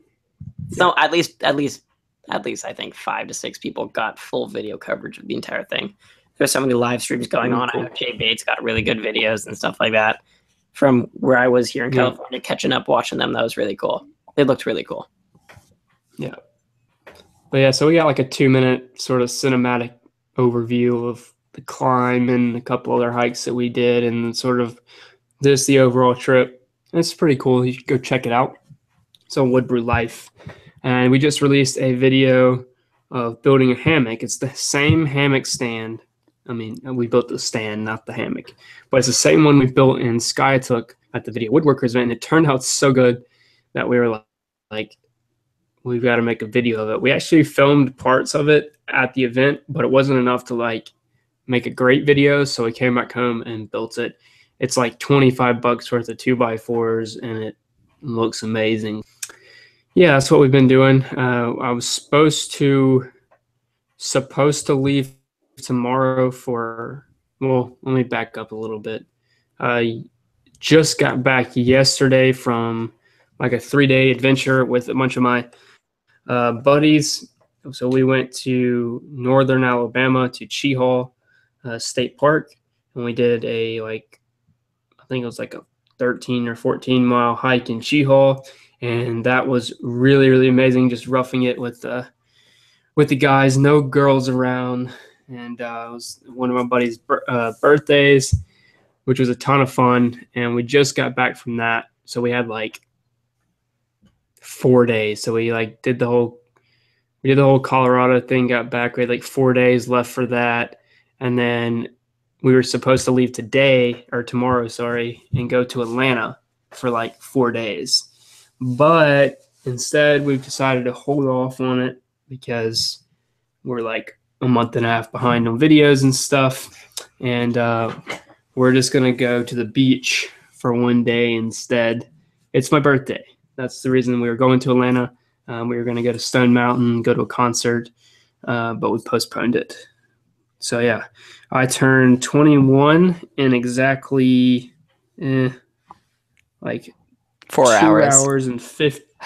Speaker 3: so at least I think 5 to 6 people got full video coverage of the entire thing. There's so many live streams going on.
Speaker 1: Cool.
Speaker 3: I know Jay Bates got really good videos and stuff like that from where I was here in California, catching up, watching them. That was really cool. They looked really cool.
Speaker 1: Yeah. But yeah, so we got like a 2-minute sort of cinematic overview of the climb and a couple other hikes that we did and sort of just the overall trip. It's pretty cool. You should go check it out. It's on Woodbrew Life. And we just released a video of building a hammock. It's the same hammock stand. I mean, we built the stand, not the hammock. But it's the same one we built in SkyTook at the Video Woodworkers event. And it turned out so good that we were like, we've got to make a video of it. We actually filmed parts of it at the event, but it wasn't enough to like make a great video. So we came back home and built it. It's like $25 worth of 2x4s and it looks amazing. Yeah, that's what we've been doing. I was supposed to leave tomorrow for, well, let me back up a little bit. I just got back yesterday from like a 3-day adventure with a bunch of my buddies. So we went to northern Alabama to Cheehaw State Park, and we did I think it was like a 13 or 14 mile hike in Cheehaw, and that was really, really amazing. Just roughing it with the guys, no girls around, and it was one of my buddies' birthdays, which was a ton of fun. And we just got back from that, so we had like 4 days. So we did the whole Colorado thing, got back. We had like 4 days left for that. And then we were supposed to leave tomorrow, and go to Atlanta for like 4 days. But instead, we've decided to hold off on it because we're like a month and a half behind on videos and stuff. And we're just going to go to the beach for 1 day instead. It's my birthday. That's the reason we were going to Atlanta. We were going to go to Stone Mountain, go to a concert, but we postponed it. So yeah, I turned 21 in exactly like
Speaker 2: 4 hours.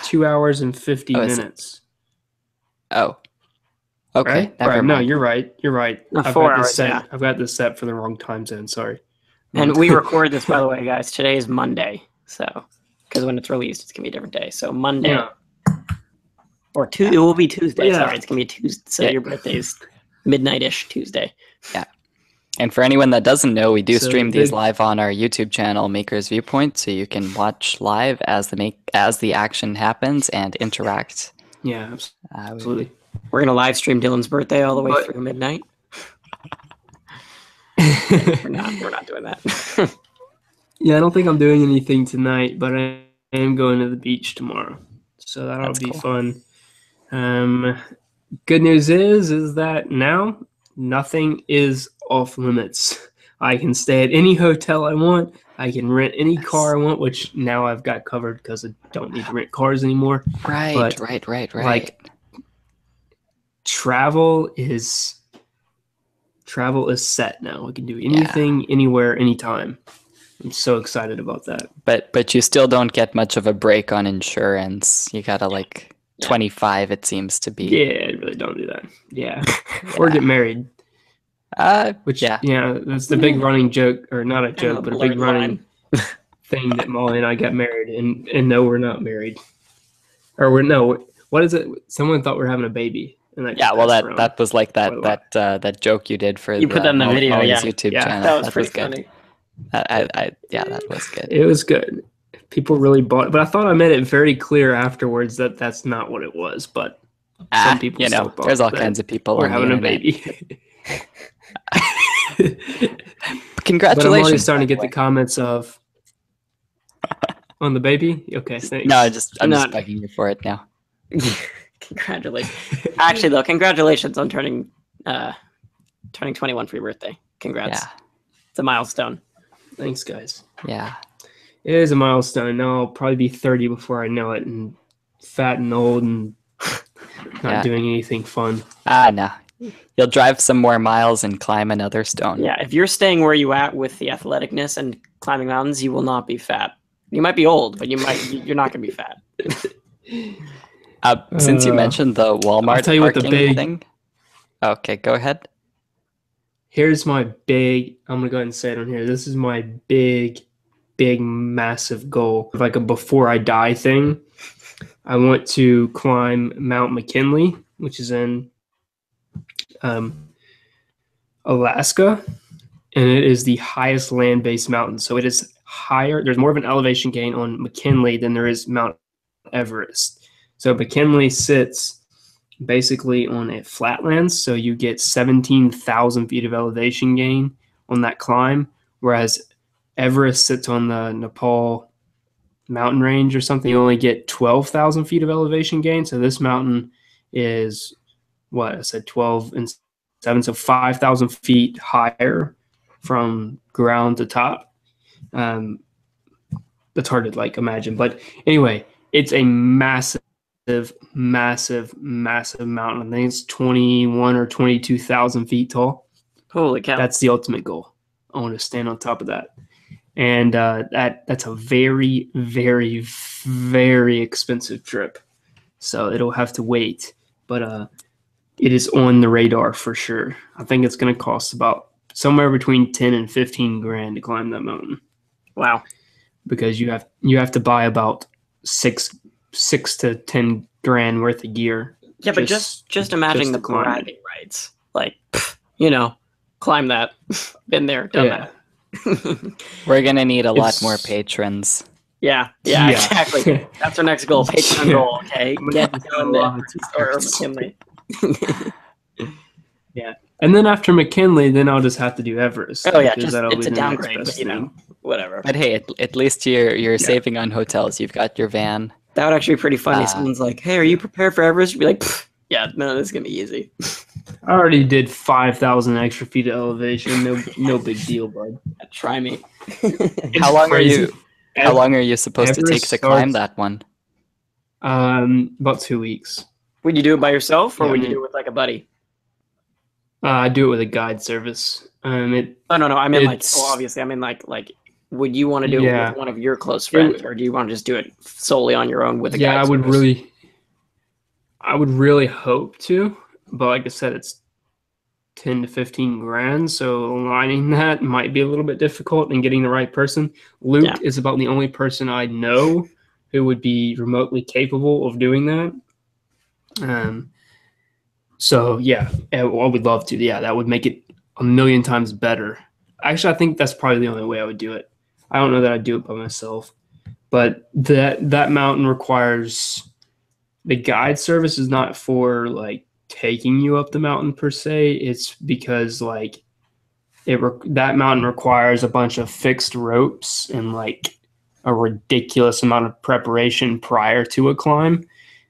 Speaker 1: 2 hours and 50 minutes.
Speaker 2: Oh, okay.
Speaker 1: Right?
Speaker 2: Never mind.
Speaker 1: No, you're right.
Speaker 3: No,
Speaker 1: I've
Speaker 3: 4
Speaker 1: got
Speaker 3: hours.
Speaker 1: this set.
Speaker 3: Yeah.
Speaker 1: I've got this set for the wrong time zone. Sorry.
Speaker 3: And we record this, by the way, guys. Today is Monday, so because when it's released, it's gonna be a different day. So Monday, or Tuesday. It will be Tuesday. Yeah. Sorry, it's gonna be Tuesday. So your birthday's midnight-ish Tuesday.
Speaker 2: Yeah. And for anyone that doesn't know, we do stream these live on our YouTube channel, Maker's Viewpoint, so you can watch live as the action happens and interact.
Speaker 1: Yeah, absolutely.
Speaker 3: We're gonna live stream Dylan's birthday all the way through midnight. We're not doing that.
Speaker 1: Yeah, I don't think I'm doing anything tonight, but I am going to the beach tomorrow, so that'll be fun. Good news is that now nothing is off limits. I can stay at any hotel I want. I can rent any car I want, which now I've got covered because I don't need to rent cars anymore.
Speaker 2: Right,
Speaker 1: But,
Speaker 2: right.
Speaker 1: like, travel is set now. We can do anything, anywhere, anytime. I'm so excited about that.
Speaker 2: But you still don't get much of a break on insurance. You gotta like 25, it seems to be.
Speaker 1: Yeah, I really don't do that. Yeah. Or get married. Which, that's the big running joke, or not a joke, but a big running thing that Molly and I got married, and no, we're not married. Or what is it? Someone thought we were having a baby. And
Speaker 2: that was like that joke you did for
Speaker 3: you put that in the video,
Speaker 2: Molly's YouTube channel.
Speaker 3: That was pretty funny.
Speaker 2: That was good.
Speaker 1: It was good. People really bought it, but I thought I made it very clear afterwards that that's not what it was. But some people,
Speaker 2: there's all kinds of people.
Speaker 1: We're having a baby.
Speaker 2: Congratulations!
Speaker 1: But I'm already starting to get the comments of on the baby. Okay, thanks.
Speaker 2: No, I'm just begging you for it now.
Speaker 3: Congratulations. Actually, though, congratulations on turning 21 for your birthday. Congrats.
Speaker 2: Yeah.
Speaker 3: It's a milestone.
Speaker 1: Thanks, guys.
Speaker 2: Yeah.
Speaker 1: It is a milestone. Now I'll probably be 30 before I know it, and fat and old and not doing anything fun.
Speaker 2: No. You'll drive some more miles and climb another stone.
Speaker 3: Yeah, if you're staying where you at with the athleticness and climbing mountains, you will not be fat. You might be old, but you're not going to be fat.
Speaker 2: Since you mentioned the Walmart
Speaker 1: I'll tell you what the big
Speaker 2: thing. Okay, go ahead.
Speaker 1: Here's my big, I'm going to go ahead and say it on here. This is my big, massive goal. Like a before I die thing. I want to climb Mount McKinley, which is in Alaska. And it is the highest land-based mountain. So it is higher. There's more of an elevation gain on McKinley than there is Mount Everest. So McKinley sits basically on a flatlands, so you get 17,000 feet of elevation gain on that climb, whereas Everest sits on the Nepal mountain range or something. You only get 12,000 feet of elevation gain. So this mountain is what I said, 12 and 7, so 5,000 feet higher from ground to top. That's hard to imagine, but anyway, it's a massive mountain. I think it's 21 or 22,000 feet tall.
Speaker 3: Holy cow.
Speaker 1: That's the ultimate goal. I want to stand on top of that. And that's a very, very, very expensive trip. So it'll have to wait. But it is on the radar for sure. I think it's going to cost about somewhere between 10 and 15 grand to climb that mountain.
Speaker 3: Wow.
Speaker 1: Because you have to buy about six to 10 grand worth of gear.
Speaker 3: Yeah, but just imagine the bragging rights. Climb that. Been there, done that.
Speaker 2: We're gonna need a lot more patrons.
Speaker 3: Yeah, exactly. That's our next goal. Patron goal. Okay, get done or McKinley.
Speaker 1: Yeah, and then after McKinley, then I'll just have to do Everest.
Speaker 3: Oh yeah, it's a downgrade, but whatever.
Speaker 2: But hey, at least you're saving on hotels. You've got your van.
Speaker 3: That would actually be pretty funny. Someone's like, "Hey, are you prepared for Everest?" You'd be like, "Yeah, no, this is gonna be easy."
Speaker 1: I already did 5,000 extra feet of elevation. No big deal, bud.
Speaker 3: Try me.
Speaker 2: How long are you supposed to take to climb that one?
Speaker 1: About 2 weeks.
Speaker 3: Would you do it by yourself, or would you do it with a buddy?
Speaker 1: I do it with a guide service.
Speaker 3: No. I mean, obviously, I mean, would you want to do it with one of your close friends, or do you want to just do it solely on your own with a guide service?
Speaker 1: I would really hope to, but like I said, it's 10 to 15 grand, so aligning that might be a little bit difficult and getting the right person. Luke is about the only person I know who would be remotely capable of doing that. So yeah, I would love to. Yeah, that would make it a million times better. Actually, I think that's probably the only way I would do it. I don't know that I'd do it by myself, but that mountain requires the guide service is not for taking you up the mountain per se. It's because that mountain requires a bunch of fixed ropes and a ridiculous amount of preparation prior to a climb.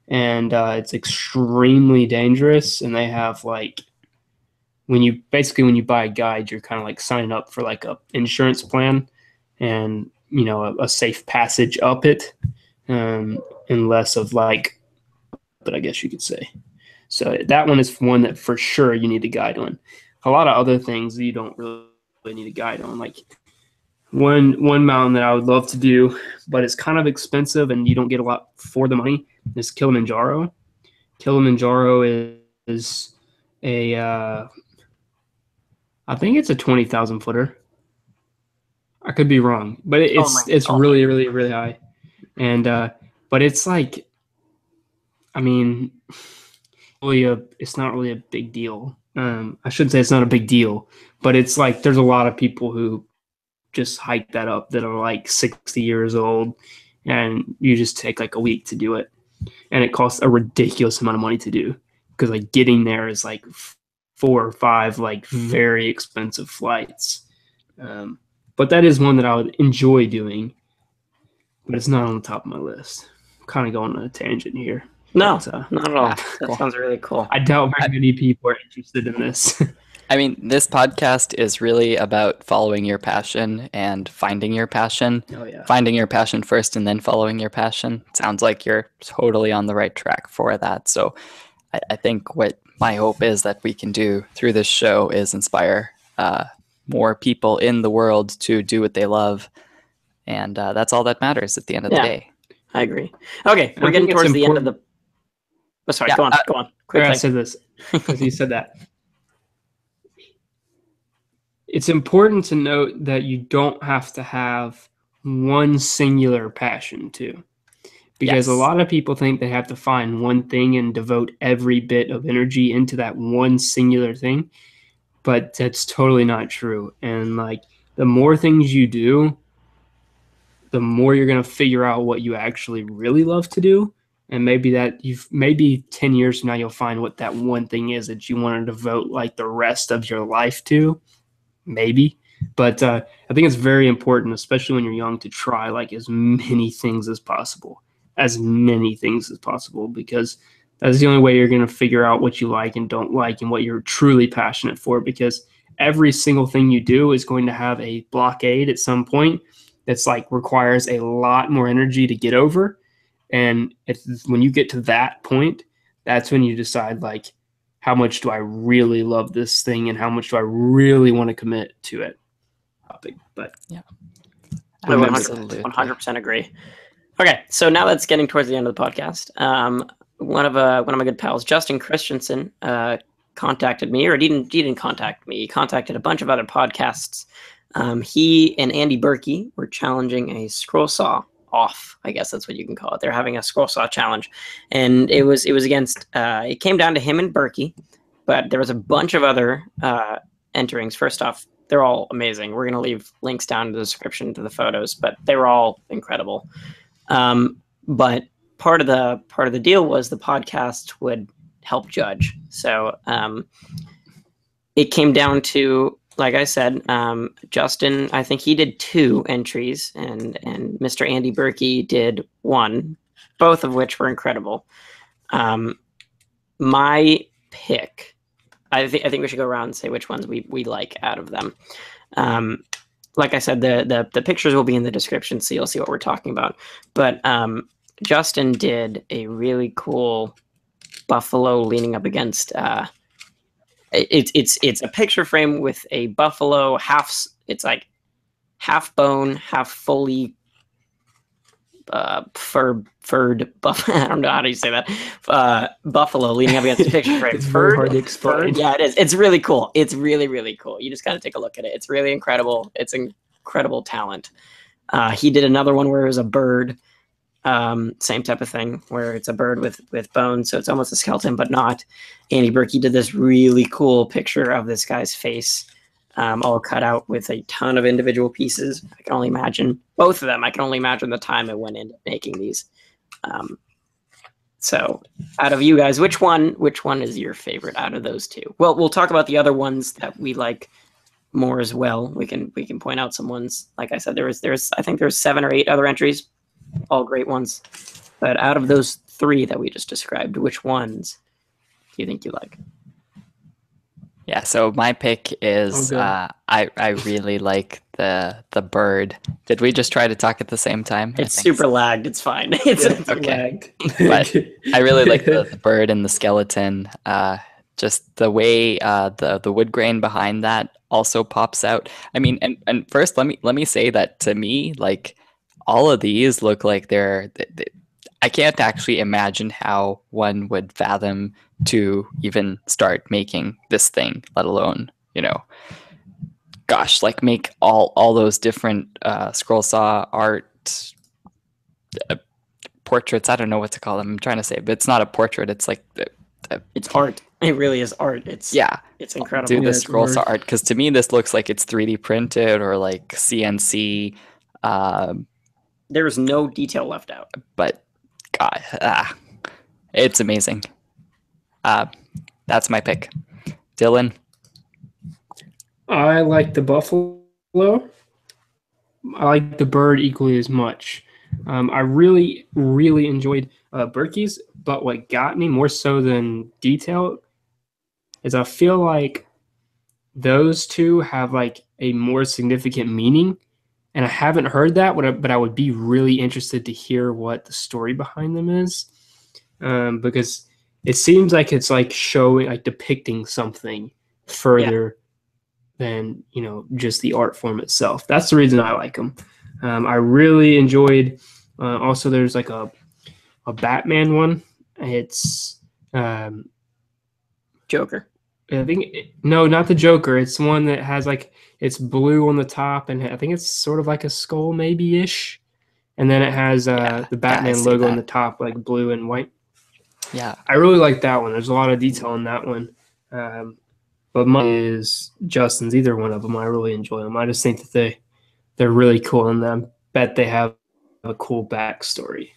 Speaker 1: And it's extremely dangerous, and they have when you buy a guide, you're kind of like signing up for like a insurance plan and, you know, a safe passage up it, and less of like, but I guess you could say. So that one is one that for sure you need a guide on. A lot of other things you don't really need a guide on. Like one mountain that I would love to do, but it's kind of expensive and you don't get a lot for the money, is Kilimanjaro. Kilimanjaro is a I think it's a 20,000 footer. I could be wrong, but it's really really high, and but it's like, I mean, it's not really a big deal. I shouldn't say it's not a big deal, but it's like there's a lot of people who just hike that up that are like 60 years old, and you just take like a week to do it, and it costs a ridiculous amount of money to do, because like getting there is like 4 or 5 like very expensive flights. But that is one that I would enjoy doing, but it's not on the top of my list. I'm kind of going on a tangent here.
Speaker 3: No,
Speaker 1: But,
Speaker 3: not at all.
Speaker 2: Cool.
Speaker 3: That sounds really cool.
Speaker 1: I doubt very many people are interested in this.
Speaker 2: I mean, this podcast is really about following your passion and finding your passion.
Speaker 1: Oh yeah.
Speaker 2: Finding your passion first and then following your passion. It sounds like you're totally on the right track for that. So I think what my hope is that we can do through this show is inspire more people in the world to do what they love. And that's all that matters at the end of the day.
Speaker 3: I agree. Okay, we're getting towards the end of the... Oh, sorry, go on. Quick
Speaker 1: I said this because you said that. It's important to note that you don't have to have one singular passion too, because a lot of people think they have to find one thing and devote every bit of energy into that one singular thing, but that's totally not true. And like the more things you do, the more you're going to figure out what you actually really love to do. And maybe 10 years from now, you'll find what that one thing is that you want to devote like the rest of your life to. Maybe. But I think it's very important, especially when you're young, to try like as many things as possible, because that's the only way you're going to figure out what you like and don't like and what you're truly passionate for, because every single thing you do is going to have a blockade at some point that's like requires a lot more energy to get over. And when you get to that point, that's when you decide like, how much do I really love this thing and how much do I really want to commit to it? But
Speaker 2: yeah,
Speaker 3: I 100% agree. Okay, so now that's getting towards the end of the podcast. One of my good pals, Justin Christensen, contacted me, or he didn't contact me. He contacted a bunch of other podcasts. He and Andy Berkey were challenging a scroll saw off. I guess that's what you can call it. They're having a scroll saw challenge, and it was against. It came down to him and Berkey, but there was a bunch of other enterings. First off, they're all amazing. We're gonna leave links down in the description to the photos, but they were all incredible. But part of the deal was the podcast would help judge. So it came down to, like I said, Justin, I think he did 2 entries, and Mr. Andy Berkey did 1, both of which were incredible. My pick, I think we should go around and say which ones we like out of them. Like I said, the pictures will be in the description, so you'll see what we're talking about. But Justin did a really cool buffalo leaning up against. It's a picture frame with a buffalo it's like half bone, half fully furred buffalo. I don't know how do you say that. Buffalo leaning up against a picture frame.
Speaker 1: It's very hard to explain.
Speaker 3: Yeah, it is. It's really cool. It's really, really cool. You just got to take a look at it. It's really incredible. It's incredible talent. He did another one where it was a bird. Same type of thing where it's a bird with bones, so it's almost a skeleton but not. Andy Berkey did this really cool picture of this guy's face, all cut out with a ton of individual pieces. I can only imagine both of them. I can only imagine the time it went into making these. So out of you guys, which one is your favorite out of those 2? Well, we'll talk about the other ones that we like more as well. We can point out some ones. Like I said, I think there's 7 or 8 other entries, all great ones. But out of those 3 that we just described, which ones do you think you like?
Speaker 2: Yeah, so my pick is
Speaker 1: good.
Speaker 2: I really like the bird. Did we just try to talk at the same time? I
Speaker 3: It's
Speaker 2: think
Speaker 3: super
Speaker 2: so.
Speaker 3: lagged. It's fine. It's
Speaker 1: Yeah, it's
Speaker 2: Okay.
Speaker 1: lagged.
Speaker 2: But I really like the bird and the skeleton. Just the way the wood grain behind that also pops out. I mean, and first let me say that to me, like all of these look like I can't actually imagine how one would fathom to even start making this thing, let alone, gosh, like make all those different scroll saw art uh, portraits. I don't know what to call them. I'm trying to say, but it's not a portrait. It's like
Speaker 3: It's art. It really is art. It's
Speaker 2: yeah,
Speaker 3: it's
Speaker 2: do
Speaker 3: incredible.
Speaker 2: the
Speaker 1: Yeah, it's
Speaker 2: scroll saw
Speaker 1: art.
Speaker 2: art because to me this looks like it's 3D printed or like CNC. Um,
Speaker 3: There is no detail left out.
Speaker 2: but God, it's amazing. Uh, that's my pick. Dylan.
Speaker 1: I like the buffalo. I like the bird equally as much. I really, really enjoyed Berkey's, but what got me more so than detail is I feel like those two have like a more significant meaning, and I haven't heard that, but I would be really interested to hear what the story behind them is, because it seems like it's like showing, like depicting something further than just the art form itself. That's the reason I like them. I really enjoyed. Also, there's like a Batman one. It's
Speaker 3: Joker.
Speaker 1: I think no, not the Joker. It's one that has like it's blue on the top, and I think it's sort of like a skull, maybe ish. And then it has
Speaker 2: Yeah,
Speaker 1: the
Speaker 2: yeah, I
Speaker 1: Batman
Speaker 2: see
Speaker 1: logo on
Speaker 2: that.
Speaker 1: the top, like blue and white.
Speaker 2: Yeah,
Speaker 1: I really like that one. There's a lot of detail in that one. But mine is Justin's. Either one of them, I really enjoy them. I just think that they're really cool, and I bet they have a cool backstory.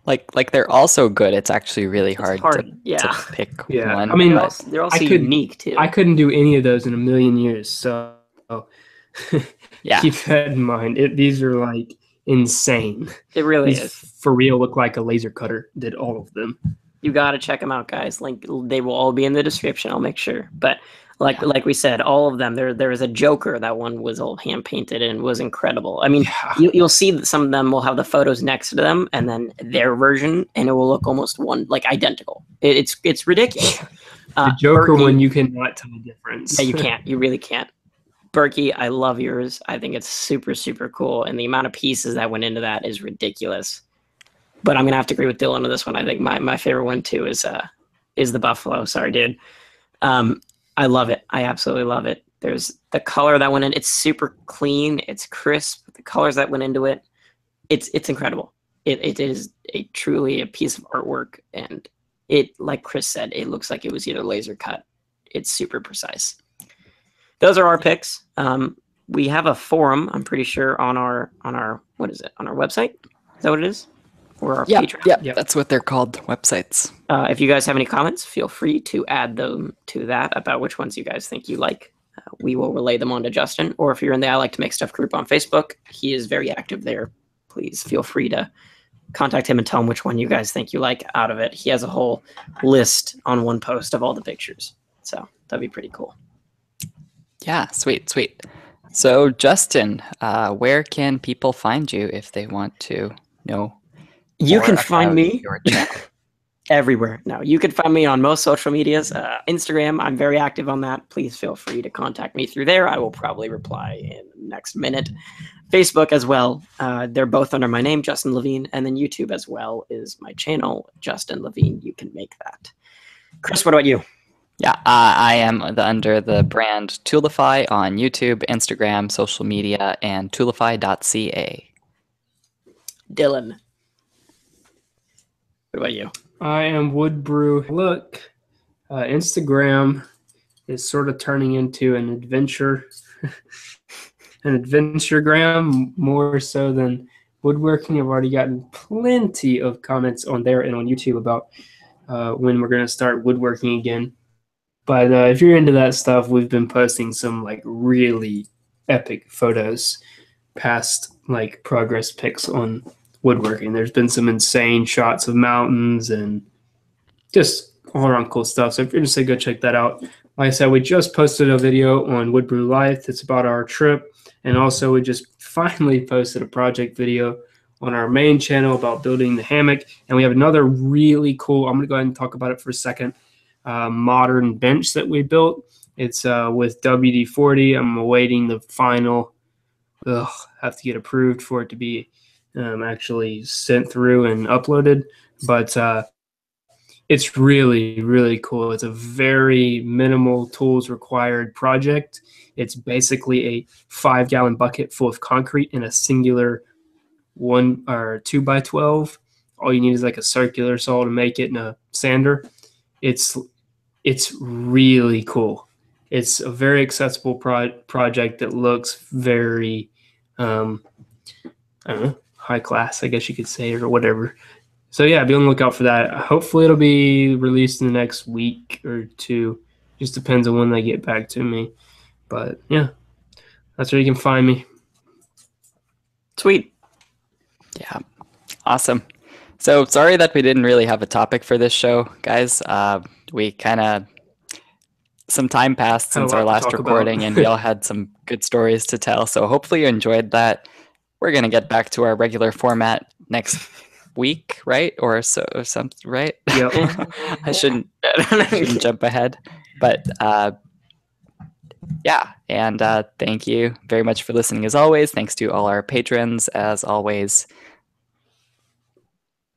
Speaker 2: like they're also good. It's actually really
Speaker 3: It's
Speaker 2: hard
Speaker 3: hard.
Speaker 2: to
Speaker 3: Yeah.
Speaker 2: pick
Speaker 1: Yeah, I
Speaker 2: one,
Speaker 1: mean,
Speaker 2: but
Speaker 3: They're
Speaker 1: I
Speaker 3: also
Speaker 1: could
Speaker 3: unique too.
Speaker 1: I couldn't do any of those in a million years. So
Speaker 2: yeah,
Speaker 1: keep that in mind. These are like insane.
Speaker 3: It really
Speaker 1: These
Speaker 3: is.
Speaker 1: for real look like a laser cutter did all of them.
Speaker 3: You got to check them out, guys. Link, they will all be in the description. I'll make sure. But like we said, all of them. There is a Joker. That one was all hand painted and was incredible. I mean,
Speaker 1: Yeah.
Speaker 3: you'll see that some of them will have the photos next to them, and then their version, and it will look almost identical. It's ridiculous.
Speaker 1: The Joker
Speaker 3: Berkey,
Speaker 1: one, you cannot tell the difference.
Speaker 3: yeah, you can't. You really can't. Berkey, I love yours. I think it's super, super cool. And the amount of pieces that went into that is ridiculous. But I'm gonna have to agree with Dylan on this one. I think my favorite one too is the Buffalo. Sorry, dude. I love it. I absolutely love it. There's the color that went in. It's super clean. It's crisp. The colors that went into it. It's incredible. It is truly a piece of artwork, and it, like Chris said, it looks like it was either laser cut. It's super precise. Those are our picks. We have a forum, I'm pretty sure, on our what is it? On our website? Is that what it is? Or our Patreon?
Speaker 2: yeah,
Speaker 1: Yep.
Speaker 2: that's what they're called, websites.
Speaker 3: If you guys have any comments, feel free to add them to that about which ones you guys think you like. We will relay them on to Justin. Or if you're in the I Like to Make Stuff group on Facebook, he is very active there. Please feel free to contact him and tell him which one you guys think you like out of it. He has a whole list on one post of all the pictures. So that'd be pretty cool.
Speaker 2: Yeah, sweet. So, Justin, where can people find you if they want to know?
Speaker 3: You
Speaker 2: more
Speaker 3: can find
Speaker 2: about
Speaker 3: me
Speaker 2: your channel?
Speaker 3: everywhere. Now, you can find me on most social medias. Instagram, I'm very active on that. Please feel free to contact me through there. I will probably reply in the next minute. Facebook as well. They're both under my name, Justin Levine, and then YouTube as well is my channel, Justin Levine. You can make that. Chris, what about you?
Speaker 2: Yeah, I am under the brand Toolify on YouTube, Instagram, social media, and toolify.ca.
Speaker 3: Dylan. What about you?
Speaker 1: I am Wood Brew. Look, Instagram is sort of turning into an adventure, an adventuregram more so than woodworking. I've already gotten plenty of comments on there and on YouTube about when we're going to start woodworking again. But if you're into that stuff, we've been posting some like really epic photos, past like progress pics on woodworking. There's been some insane shots of mountains and just all around cool stuff. So if you're interested, go check that out. like I said, we just posted a video on Wood Brew Life. It's about our trip. And also, we just finally posted a project video on our main channel about building the hammock. And we have another really cool, I'm going to go ahead and talk about it for a second, modern bench that we built. It's with WD-40. I'm awaiting the final, have to get approved for it to be actually sent through and uploaded. But it's really, really cool. It's a very minimal tools required project. It's basically a 5-gallon bucket full of concrete in a singular 1 or 2x12. All you need is like a circular saw to make it in a sander. It's really cool. It's a very accessible project that looks very, I don't know, high class, I guess you could say, or whatever. So yeah, be on the lookout for that. Hopefully it'll be released in the next week or two. Just depends on when they get back to me. But yeah, that's where you can find me.
Speaker 3: Sweet.
Speaker 2: Yeah, awesome. So sorry that we didn't really have a topic for this show, guys. We kind of, some time passed since our last recording and we all had some good stories to tell. So hopefully you enjoyed that. We're going to get back to our regular format next week, right? Or something, right?
Speaker 1: Yep.
Speaker 2: I shouldn't jump ahead. But yeah, and thank you very much for listening as always. Thanks to all our patrons as always.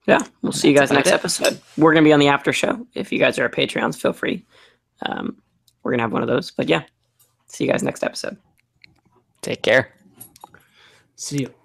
Speaker 3: Yeah, we'll see you guys next episode. We're going to be on the after show. If you guys are Patreons, feel free. We're going to have one of those. But yeah, see you guys next episode.
Speaker 2: Take care.
Speaker 1: See you.